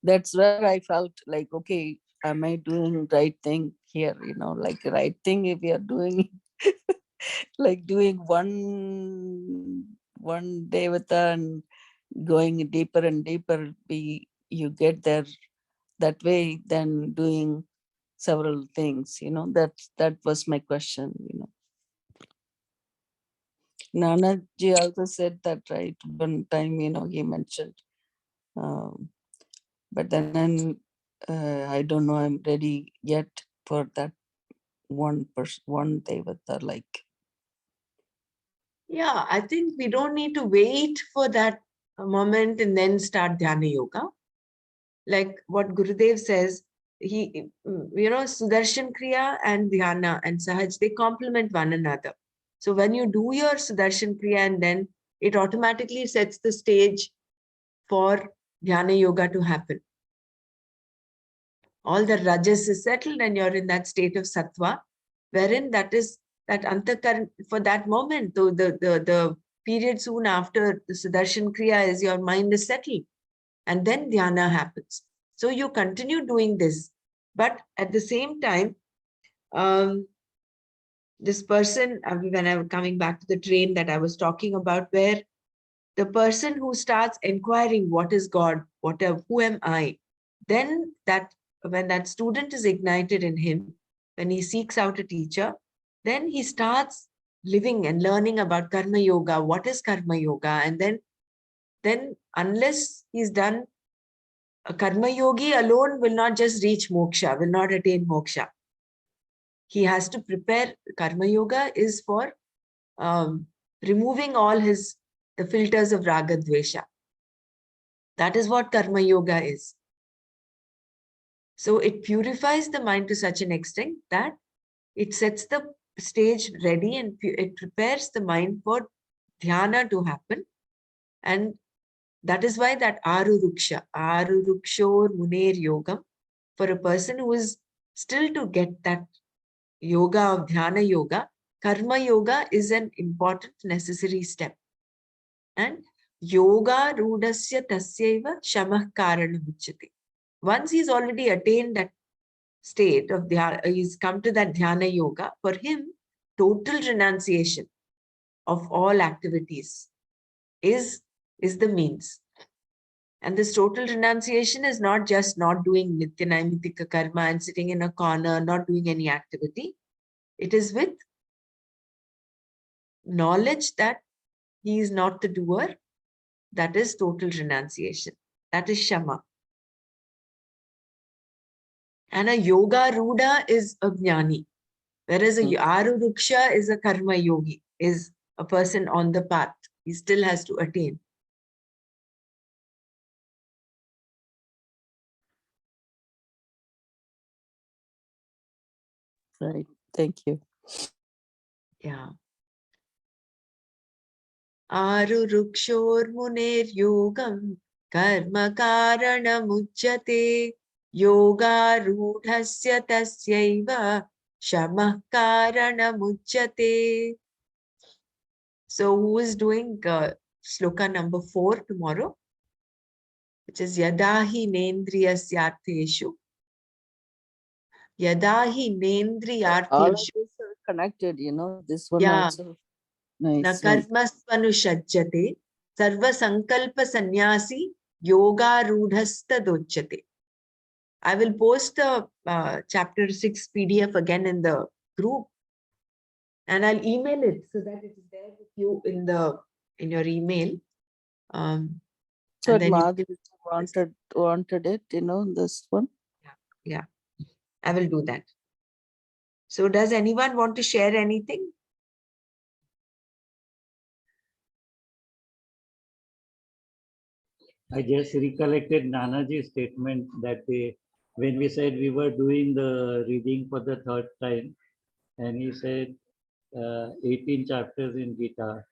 Speaker 3: That's where I felt like, okay, am I doing right thing here? Like right thing if we are doing like doing one devata and going deeper and deeper, you get there that way than doing several things. That was my question. Nanaji also said that, right? One time, he mentioned. Um, but then I don't know, I'm ready yet for that one person, one devata, like.
Speaker 6: yeah, I think we don't need to wait for that moment and then start dhyana yoga. Like what Gurudev says, Sudarshan Kriya and dhyana and Sahaj, they complement one another. So when you do your Sudarshan Kriya, and then it automatically sets the stage for dhyana yoga to happen. All the rajas is settled and you're in that state of sattva, wherein that antakaran for that moment, the period soon after the Sudarshan Kriya is your mind is settled, and then dhyana happens. So you continue doing this, but at the same time, this person, when I was coming back to the train that I was talking about, where the person who starts inquiring, what is God, who am I, then when that student is ignited in him, when he seeks out a teacher, then he starts living and learning about karma yoga, what is karma yoga, and then unless he's done, a karma yogi alone will not just reach moksha, will not attain moksha. He has to prepare. Karma yoga is for removing all the filters of raga dvesha. That is what karma yoga is. So it purifies the mind to such an extent that it sets the stage ready and it prepares the mind for dhyana to happen. And that is why that arurukshor muner yogam, for a person who is still to get that yoga of dhyana yoga, karma yoga is an important necessary step. And yoga rudasya tasyaiva shamah karana uchyate. Once he's already attained that state of dhyana, he's come to that dhyana yoga, for him, total renunciation of all activities is the means. And this total renunciation is not just not doing nitya naimitika karma and sitting in a corner, not doing any activity. It is with knowledge that he is not the doer, that is total renunciation. That is shama. And a yoga ruda is a jnani, whereas a aruruksha is a karma yogi, is a person on the path. He still has to attain.
Speaker 3: Right. Thank you.
Speaker 6: Yeah. Arurukshoर्मुनेर्योगं karma karanamujjate yogarudhasya tasyaiva shamah karanamujjate. So who is doing sloka number 4 tomorrow? Which is yadahi nendriyasyartheshu. Yadahi
Speaker 3: All of
Speaker 6: nendriyartheshu.
Speaker 3: these are connected, this one
Speaker 6: Yeah.
Speaker 3: also.
Speaker 6: Na
Speaker 3: Nice.
Speaker 6: karmasvanushajjate sarva sankalpa sannyasi yoga rudhastadochyate. I will post the chapter 6 PDF again in the group, and I'll email it so that it is there with you in your email.
Speaker 3: So
Speaker 6: And then
Speaker 3: Madhuri wanted it, this one.
Speaker 6: yeah, I will do that. So does anyone want to share anything?
Speaker 7: I just recollected Nanaji's statement that when we said we were doing the reading for the third time, and he said 18 chapters in Gita.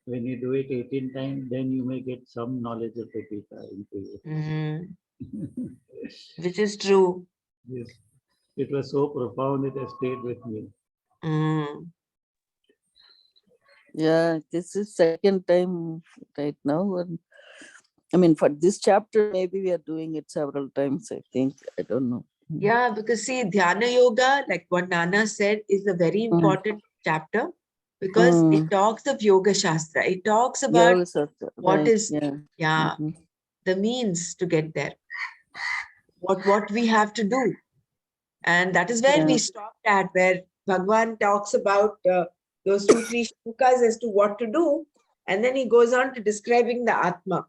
Speaker 7: When you do it 18 times, then you may get some knowledge of the Gita into you.
Speaker 6: Which is true.
Speaker 7: Yes. It was so profound, it has stayed with me.
Speaker 3: Yeah, this is second time right now. And I mean, for this chapter, maybe we are doing it several times, I think. I don't know.
Speaker 6: Yeah, because see, Dhyana Yoga, like what Nana said, is a very important chapter because it talks of Yoga Shastra. It talks about what
Speaker 3: right,
Speaker 6: is, the means to get there, what we have to do. And that is where we stopped at, where Bhagwan talks about those 2-3 shlokas as to what to do. And then he goes on to describing the Atma,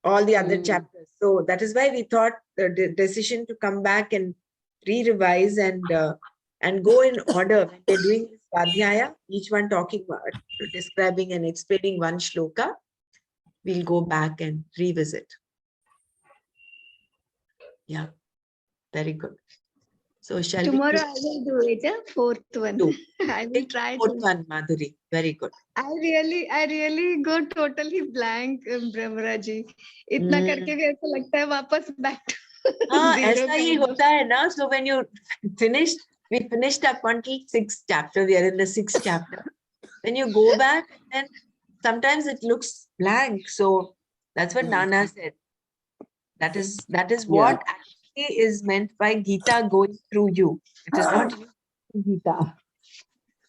Speaker 6: all the other chapters. So that is why we thought the decision to come back and re-revise and go in order when we're doing this Svadhyaya, each one describing and explaining one shloka, we'll go back and revisit. Yeah, very good. So shall
Speaker 4: Tomorrow
Speaker 6: we?
Speaker 4: I will do it, fourth one. I will try
Speaker 6: Fourth
Speaker 4: to.
Speaker 6: one, Madhuri. Very good.
Speaker 4: I really go totally blank, Brahmaraji. इतना करके भी ऐसा लगता है वापस back to
Speaker 6: हाँ,
Speaker 4: zero
Speaker 6: ऐसा ही
Speaker 4: kind of.
Speaker 6: होता है ना. So when you we finished up until 6th chapter. We are in the 6th chapter. When you go back, then sometimes it looks blank. So that's what Nana said. That is what actually is meant by Gita going through you. It is not you Gita.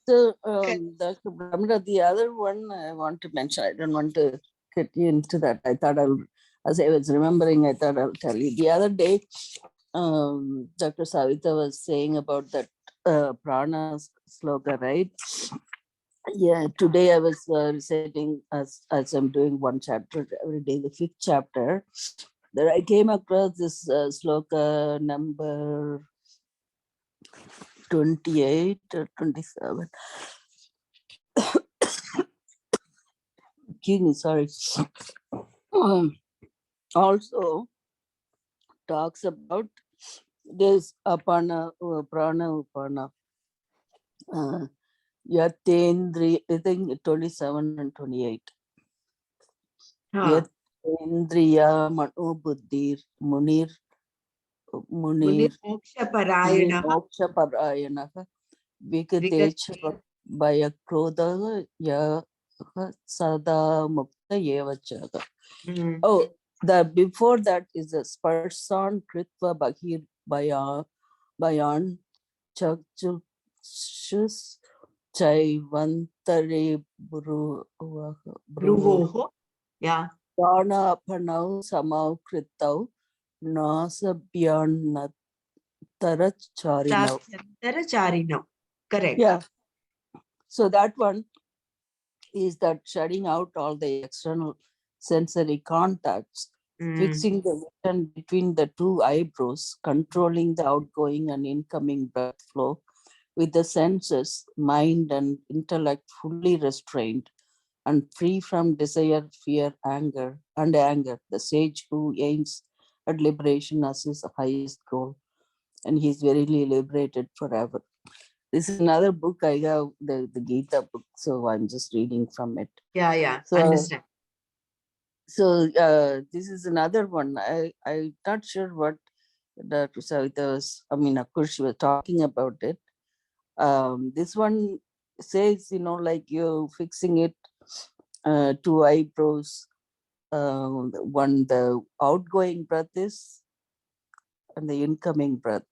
Speaker 3: So, Dr. Brahmara, the other one I want to mention, I don't want to get you into that. I thought as I was remembering, I thought I'll tell you. The other day, Dr. Savita was saying about that prana sloka, right? Yeah, today I was reciting as I'm doing one chapter every day, the 5th chapter. There I came across this sloka number 28 or 27. Excuse me, sorry. Also talks about this apana, prana upana. Yatendri, I think 27 and 28. Yatendriya mano buddhir munir
Speaker 6: Moksha parayana.
Speaker 3: moksha parayana vikatecha bhaya krodha ya sada mukta yevachaga. Oh, the before that is a sparsan kritva bahir bayan chakchushus chaivantare
Speaker 6: Bruvoho. Yeah.
Speaker 3: prana panau samau kritau nasabhyan taracharino.
Speaker 6: Taracharino. Correct.
Speaker 3: Yeah. So that one, is that shutting out all the external sensory contacts, fixing the vision between the two eyebrows, controlling the outgoing and incoming breath flow with the senses, mind, and intellect fully restrained and free from desire, fear, anger. The sage who aims at liberation as his highest goal, and he's very liberated forever. This is another book I have, the Gita book, so I'm just reading from it.
Speaker 6: Yeah,
Speaker 3: So,
Speaker 6: understand.
Speaker 3: so this is another one. I'm not sure what Dr. Savita was, I mean, of course, she was talking about it. This one says, like you're fixing it, two eyebrows. The outgoing breath is, and the incoming breath.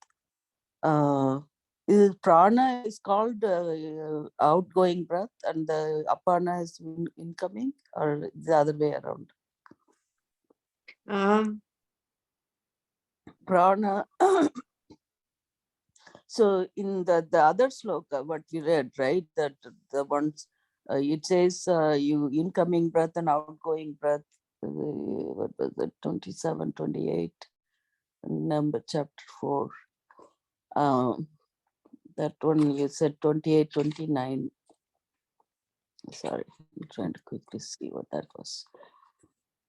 Speaker 3: Is prana is called outgoing breath, and the apana is incoming, or the other way around? Prana. So in the other sloka, what we read, right? That the ones it says you incoming breath and outgoing breath. What was it? 27, 28, number chapter 4. That one you said 28, 29. Sorry, I'm trying to quickly see what that was.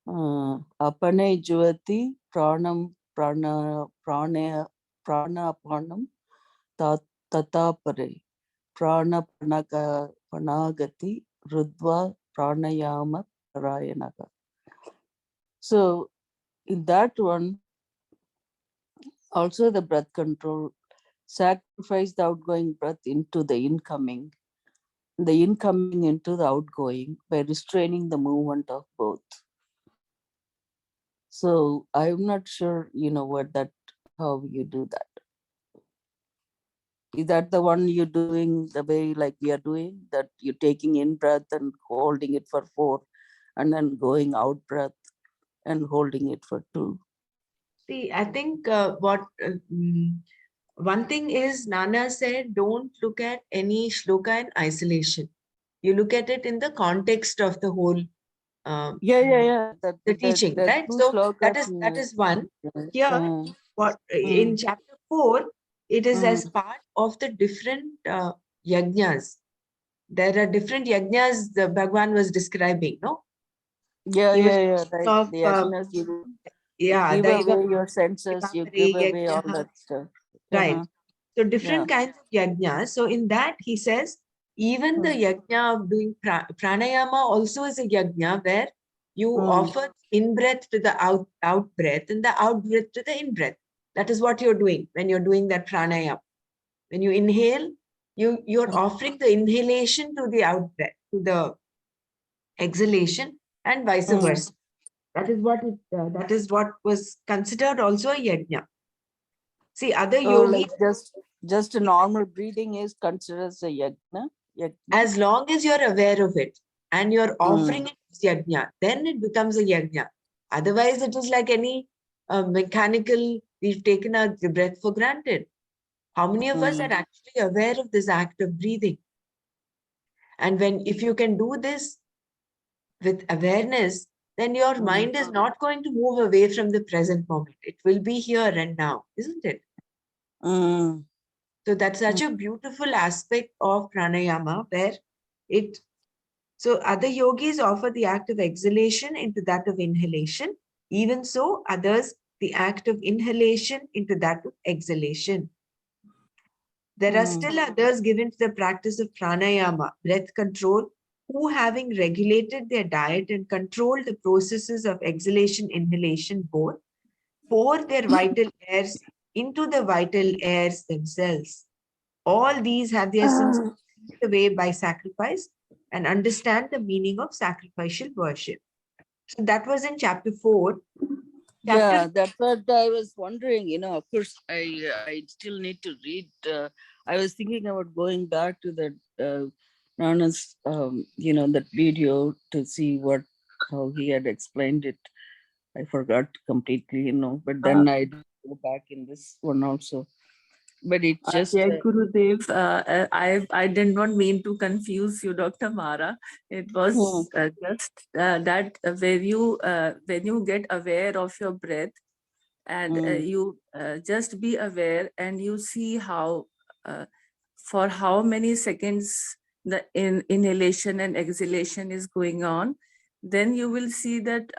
Speaker 3: Apane juvati pranam prana apanam tatapare prana panagati rudva pranayama parayanaga. So in that one, also the breath control, sacrifice the outgoing breath into the incoming into the outgoing by restraining the movement of both. So I'm not sure, how you do that. Is that the one you're doing the way like we are doing, that you're taking in breath and holding it for 4 and then going out breath and holding it for 2?
Speaker 6: See, I think one thing is Nana said, don't look at any shloka in isolation. You look at it in the context of the whole
Speaker 3: Yeah.
Speaker 6: the teaching,
Speaker 3: That
Speaker 6: right?
Speaker 3: 2
Speaker 6: So
Speaker 3: slokas.
Speaker 6: that is one. Here, what in chapter 4, it is as part of the different yajnas. There are different yajnas the Bhagwan was describing, no? He was
Speaker 3: Right.
Speaker 6: of
Speaker 3: The yajnas, you
Speaker 6: yeah,
Speaker 3: give
Speaker 6: Daiva
Speaker 3: away your senses, you give away all
Speaker 6: Yajna,
Speaker 3: that stuff.
Speaker 6: right. So different
Speaker 3: Yeah.
Speaker 6: kinds of yajna. So in that he says, even the yajna of doing pranayama also is a yajna where you offer in-breath to the out-breath and the out-breath to the in-breath. That is what you're doing when you're doing that pranayama. When you inhale, you're offering the inhalation to the out-breath, to the exhalation, and vice versa. That is what was considered also a yajna. See, other
Speaker 3: So
Speaker 6: yogis,
Speaker 3: like just a normal breathing is considered as a yajna.
Speaker 6: as long as you're aware of it and you're offering it as yajna, then it becomes a yajna. Otherwise, it is like any mechanical, we've taken our breath for granted. How many of us are actually aware of this act of breathing? And if you can do this with awareness, then your mind is not going to move away from the present moment. It will be here and now, isn't it? So that's such a beautiful aspect of pranayama where so other yogis offer the act of exhalation into that of inhalation. Even so, others, the act of inhalation into that of exhalation. There are still others given to the practice of pranayama, breath control, who having regulated their diet and controlled the processes of exhalation, inhalation both, pour their vital airs into the vital airs themselves. All these have their sins cleared away by sacrifice and understand the meaning of sacrificial worship. So that was in chapter 4.
Speaker 3: Yeah, that's what I was wondering. Of course, I still need to read. I was thinking about going back to that Nana's, that video to see how he had explained it. I forgot completely, but then I go back in this one also. But it just
Speaker 8: Jai Gurudev, I did not mean to confuse you, Dr. Mara. It was just that when you get aware of your breath, and you just be aware and you see how for how many seconds the inhalation and exhalation is going on, then you will see that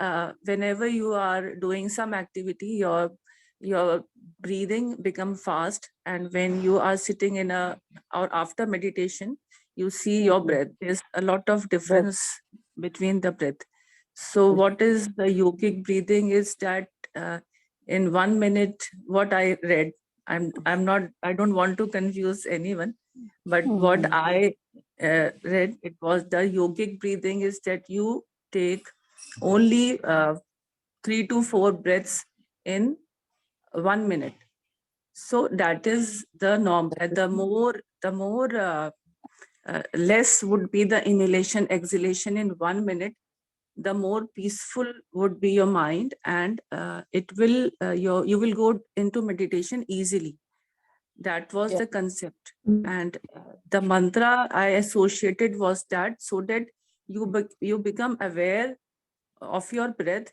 Speaker 8: whenever you are doing some activity, your breathing become fast, and when you are sitting in a or after meditation, you see your breath. There's a lot of difference between the breath. So what is the yogic breathing is that in 1 minute, what I read, I'm not, I don't want to confuse anyone, but what I read, it was the yogic breathing is that you take only 3 to 4 breaths in 1 minute. So that is the norm. The more less would be the inhalation exhalation in 1 minute, the more peaceful would be your mind, and it will you will go into meditation easily. That was the concept. And the mantra I associated was that, so that you become aware of your breath,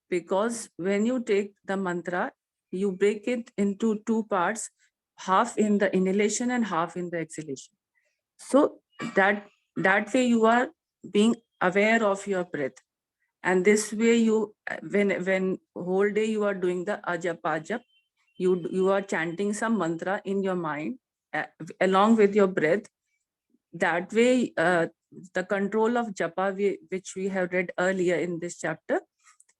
Speaker 8: because when you take the mantra, you break it into 2 parts, half in the inhalation and half in the exhalation. So that way you are being aware of your breath. And this way you, when whole day you are doing the ajap, you are chanting some mantra in your mind along with your breath. That way the control of japa, which we have read earlier in this chapter,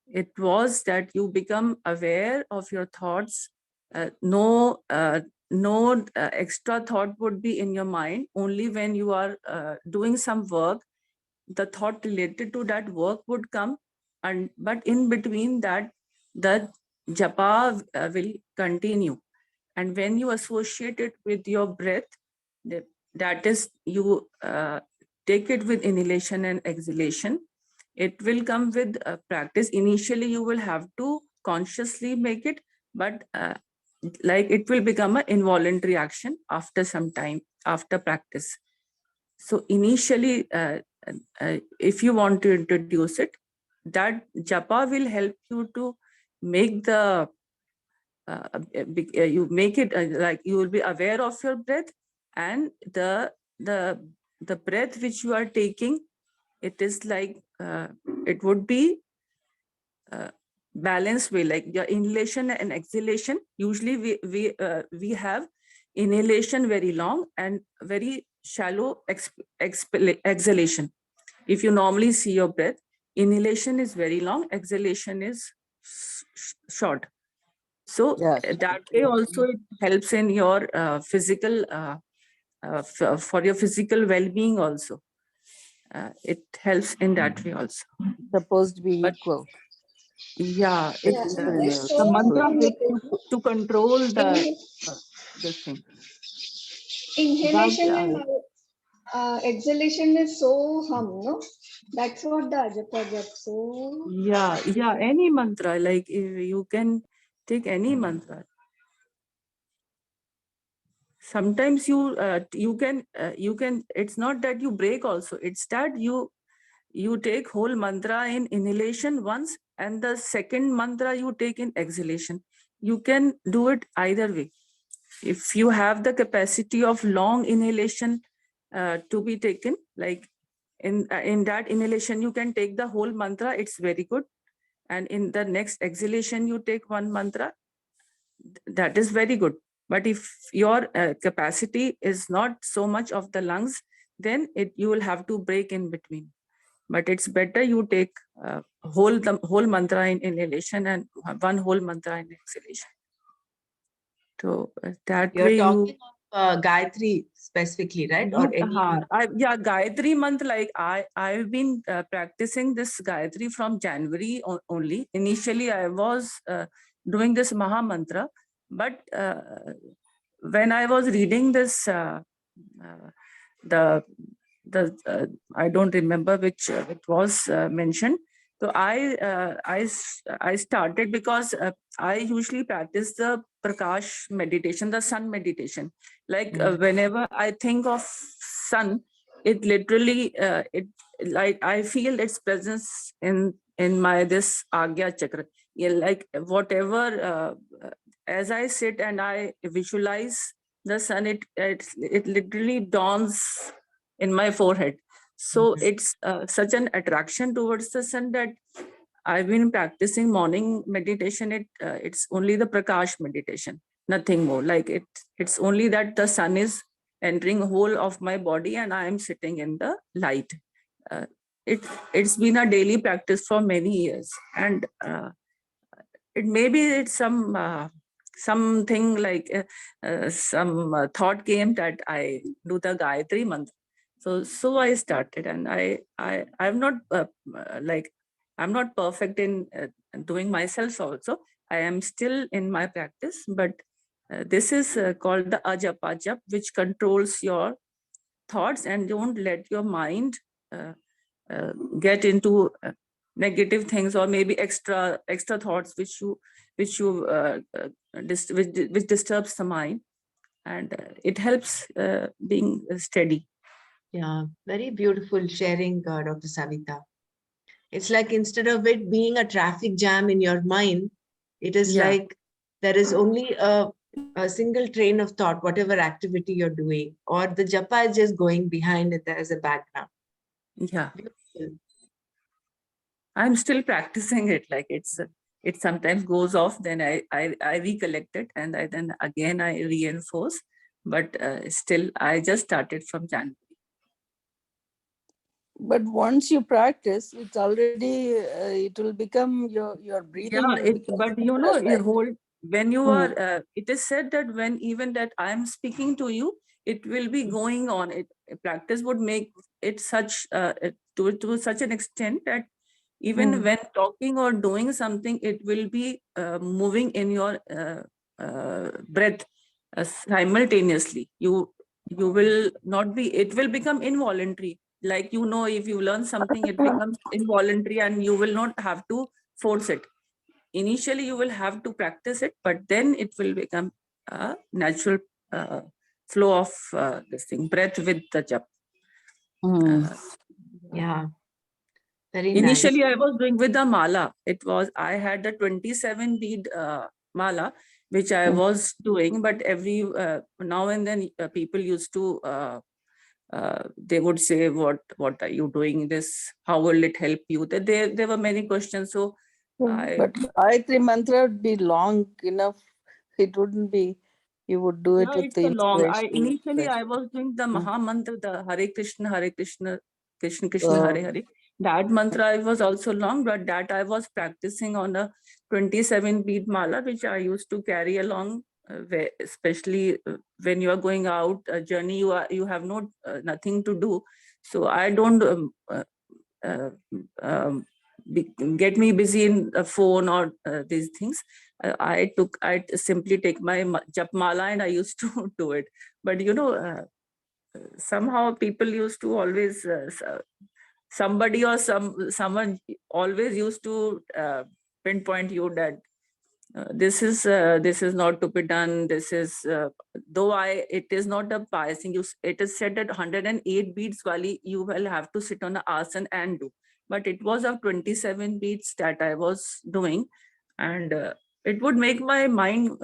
Speaker 8: it was that you become aware of your thoughts. No extra thought would be in your mind. Only when you are doing some work, the thought related to that work would come, and but in between that, the japa will continue. And when you associate it with your breath, that is, you take it with inhalation and exhalation, it will come with practice. Initially you will have to consciously make it, but like it will become an involuntary action after some time, after practice. So initially if you want to introduce it, that japa will help you to make the you make it like you will be aware of your breath, and the breath which you are taking, it is like it would be balanced way, like your inhalation and exhalation. Usually we have inhalation very long and very shallow exhalation. If you normally see your breath, inhalation is very long, exhalation is short. So that way also it helps in your physical for your physical well-being also. It helps in that way also.
Speaker 3: supposed to be
Speaker 8: But
Speaker 3: equal.
Speaker 8: yeah,
Speaker 4: Yeah,
Speaker 8: it's
Speaker 4: it is
Speaker 8: the
Speaker 4: so
Speaker 8: mantra
Speaker 4: hum.
Speaker 8: helps you to control the this thing. That,
Speaker 4: Inhalation and exhalation is so hum, no? That's what the ajapa jap. So
Speaker 8: yeah, any mantra, like if you can take any mantra. Sometimes you can, it's not that you break also, it's that you take whole mantra in inhalation once, and the second mantra you take in exhalation. You can do it either way. If you have the capacity of long inhalation to be taken, like in that inhalation you can take the whole mantra, it's very good. And in the next exhalation you take one mantra, that is very good. But if your capacity is not so much of the lungs, then you will have to break in between. But it's better you take the whole mantra in inhalation and one whole mantra in exhalation. So that
Speaker 6: You're
Speaker 8: way
Speaker 6: talking of Gayatri specifically, right? Or any
Speaker 8: yeah, Gayatri mantra, like I've been practicing this Gayatri from January only. Initially I was doing this Maha Mantra, but when I was reading this the I don't remember which it was mentioned. So I started, because I usually practice the Prakash meditation, the sun meditation. Like
Speaker 6: Mm.
Speaker 8: whenever I think of sun, it literally it like I feel its presence in my this Agya chakra. Yeah, like whatever as I sit and I visualize the sun, it literally dawns in my forehead. So it's such an attraction towards the sun that I've been practicing morning meditation. It's only the Prakash meditation, nothing more. Like it's only that the sun is entering whole of my body and I am sitting in the light. Uh, it it's been a daily practice for many years, and it maybe it's something like some thought came that I do the Gayatri mantra. So I started, and I'm not like I'm not perfect in doing myself also. I am still in my practice, but this is called the ajapa jap, which controls your thoughts and don't let your mind uh, get into negative things, or maybe extra thoughts which disturbs the mind, and it helps being steady.
Speaker 6: Yeah, very beautiful sharing, Dr. Savita. It's like instead of it being a traffic jam in your mind, it is
Speaker 8: Yeah.
Speaker 6: like there is only a single train of thought, whatever activity you're doing, or the japa is just going behind it as a background.
Speaker 8: Yeah,
Speaker 6: Beautiful.
Speaker 8: I'm still practicing it. Like it sometimes goes off, then I recollect it, and then again I reinforce. But still, I just started from January.
Speaker 3: But once you practice, it's already, it will become your breathing
Speaker 8: Yeah,
Speaker 3: will become
Speaker 8: but you know,
Speaker 3: focused,
Speaker 8: you
Speaker 3: right?
Speaker 8: hold when you
Speaker 3: Mm.
Speaker 8: are. It is said that when even that I am speaking to you, it will be going on. Practice would make it such to such an extent that even
Speaker 3: Mm.
Speaker 8: when talking or doing something, it will be moving in your breath simultaneously. You will not be. It will become involuntary. Like if you learn something, it becomes involuntary, and you will not have to force it. Initially you will have to practice it, but then it will become a natural uh, flow of this thing, breath with the jap.
Speaker 3: Mm.
Speaker 6: Yeah, very nice.
Speaker 8: Initially I was doing with the mala. I had the 27 bead mala which I was doing, but every now and then people used to they would say, what are you doing this, how will it help you? There were many questions, so
Speaker 3: But Gayatri mantra would be long enough. It wouldn't be, you would do it
Speaker 8: Yeah,
Speaker 3: with
Speaker 8: it's
Speaker 3: the
Speaker 8: a long.
Speaker 3: inspiration.
Speaker 8: Initially I was doing the
Speaker 3: Mm.
Speaker 8: Maha Mantra, the Hare Krishna, Krishna Krishna, Hare Hare. That mantra I was also long, but that I was practicing on a 27 bead mala, which I used to carry along, especially when you are going out a journey, you have nothing to do. So I don't uh, um, get me busy in a phone or these things. I simply take my jap mala and I used to do it. But somehow people used to always somebody or someone always used to pinpoint you that this is not to be done. This is though I it is not a pious thing. It is said that 108 beats wali you will have to sit on an asan and do, but it was of 27 beats that I was doing, and it would make my mind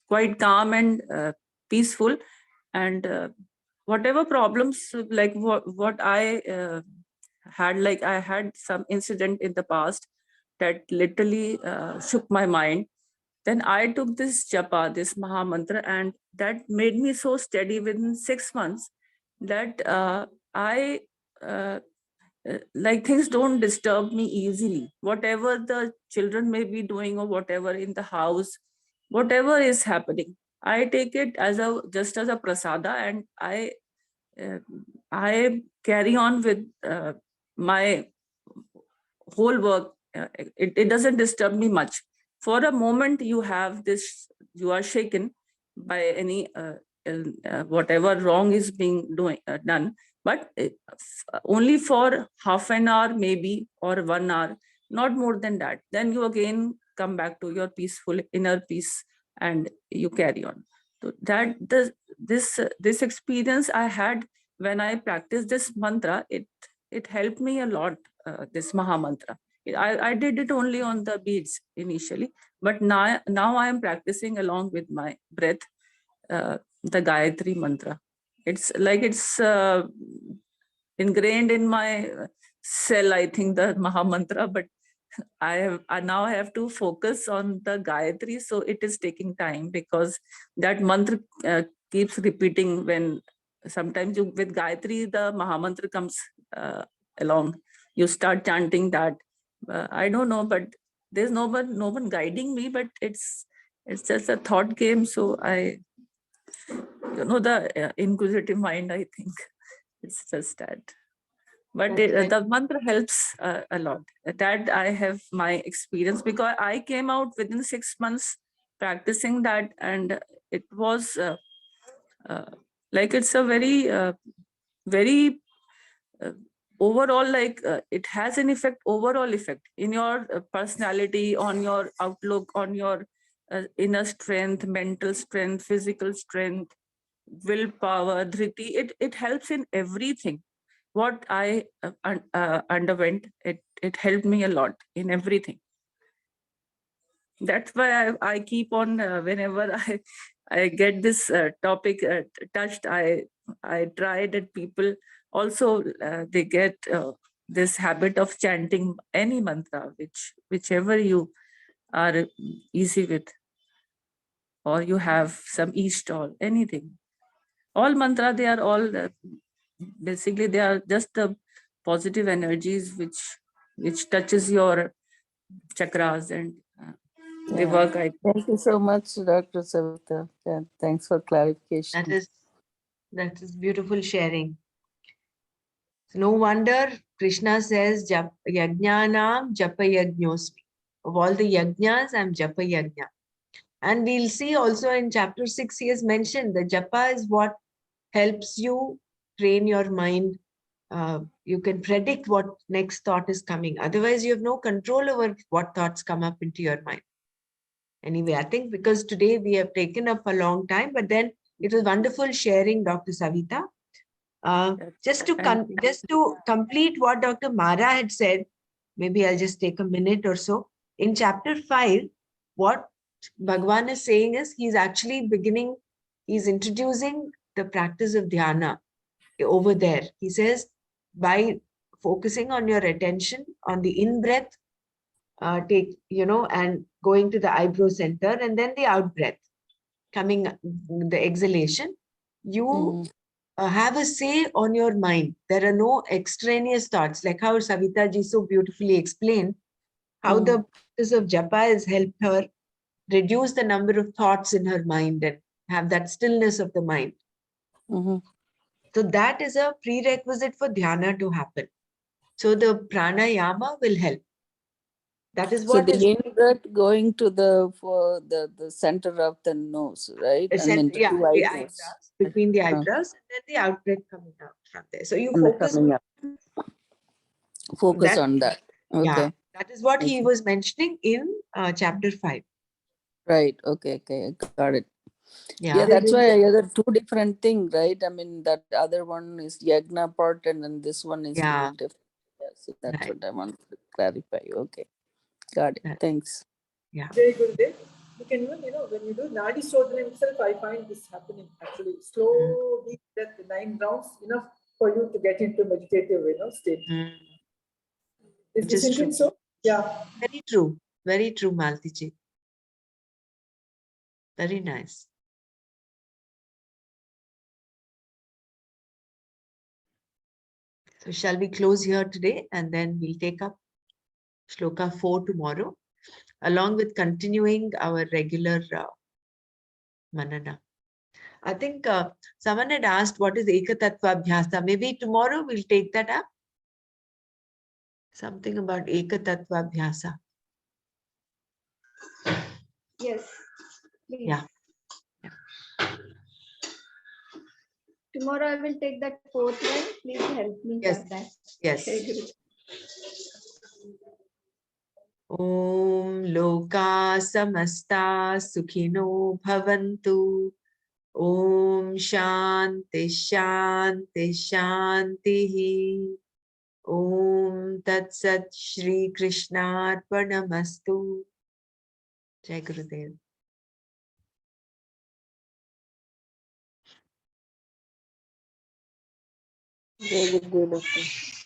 Speaker 8: quite calm and peaceful, and whatever problems like what I had, like I had some incident in the past that literally shook my mind. Then I took this japa, this Maha Mantra, and that made me so steady within 6 months that I like things don't disturb me easily. Whatever the children may be doing or whatever in the house, whatever is happening, I take it as just as a prasada, and uh, I carry on with my whole work. It doesn't disturb me much. For a moment you have this, you are shaken by any whatever wrong is being done, but only for half an hour maybe, or 1 hour, not more than that. Then you again come back to your peaceful inner peace and you carry on. So that this experience I had when I practiced this mantra, it helped me a lot. This Maha Mantra. I did it only on the beads initially, but now I am practicing along with my breath, the Gayatri Mantra. It's like it's ingrained in my cell, I think, the Maha Mantra, but now I have to focus on the Gayatri, so it is taking time because that mantra keeps repeating. When sometimes with Gayatri the Maha Mantra comes along, you start chanting that. I don't know, but there's no one guiding me, but it's just a thought game. So the inquisitive mind, I think it's just that. But the mantra helps a lot. That I have my experience, because I came out within 6 months practicing that, and it was like it's a very overall, like it has an overall effect in your personality, on your outlook, on your inner strength, mental strength, physical strength, willpower, dhriti. It helps in everything. What I underwent, it helped me a lot in everything. That's why I keep on whenever I get this topic touched, I try that people also they get this habit of chanting any mantra, whichever you are easy with, or you have some east or anything. All mantra, they are all basically they are just the positive energies which touches your chakras, and they
Speaker 3: Yeah.
Speaker 8: work.
Speaker 3: Thank you so much, Dr. Savita. Yeah, thanks for clarification.
Speaker 6: That is beautiful sharing. So no wonder Krishna says, Yajnanam Japa Yajñosmi. Of all the yajnas, I'm Japa Yajna. And we'll see also in chapter 6, he has mentioned that Japa is what helps you train your mind. You can predict what next thought is coming. Otherwise, you have no control over what thoughts come up into your mind. Anyway, I think because today we have taken up a long time, but then it was wonderful sharing, Dr. Savita. Just to complete what Dr. Mara had said, maybe I'll just take a minute or so. In chapter 5, what Bhagwan is saying is he's actually he's introducing the practice of dhyana over there. He says, by focusing on your attention on the in-breath, and going to the eyebrow center, and then the out-breath, coming the exhalation, you have a say on your mind. There are no extraneous thoughts, like how Savita ji so beautifully explained how the practice of japa has helped her reduce the number of thoughts in her mind and have that stillness of the mind. So that is a prerequisite for dhyana to happen. So the pranayama will help. That is what
Speaker 3: the in-breath going to the center of the nose, right?
Speaker 6: the eyebrows, between the eyebrows, and then the out-breath coming out from there. So you focus
Speaker 3: on that. Okay.
Speaker 6: Yeah, that is what he was mentioning in chapter 5.
Speaker 3: Right. Okay. Got it.
Speaker 6: Yeah,
Speaker 3: That's why there are two different things, right? I mean, that other one is yagna part, and then this one is little different. Yeah, so that's what I want to clarify. Okay. Got it. Thanks.
Speaker 6: Yeah.
Speaker 9: Very good day. You can even, when you do Nadi Shodhana itself, I find this happening actually. Slow, deep breath, 9 rounds, enough for you to get into meditative, state. Is this indeed so? Yeah.
Speaker 6: Very true. Very true, Maltiji. Very nice. So shall we close here today, and then we'll take up Shloka 4 tomorrow, along with continuing our regular Manana. I think someone had asked what is Ekatattva Abhyasa. Maybe tomorrow we'll take that up. Something about Ekatattva Abhyasa.
Speaker 4: Yes, please.
Speaker 6: Yeah.
Speaker 4: Tomorrow I will take that 4th one. Please help me
Speaker 6: Yes.
Speaker 4: for that.
Speaker 6: Yes.
Speaker 4: Okay, Guru.
Speaker 6: Om Loka Samasta Sukhino Bhavantu. Om Shanti Shanti Shanti. Om Tat Sat Shri Krishna Arpanamastu. Jai Gurudev.
Speaker 2: Very good, doctor.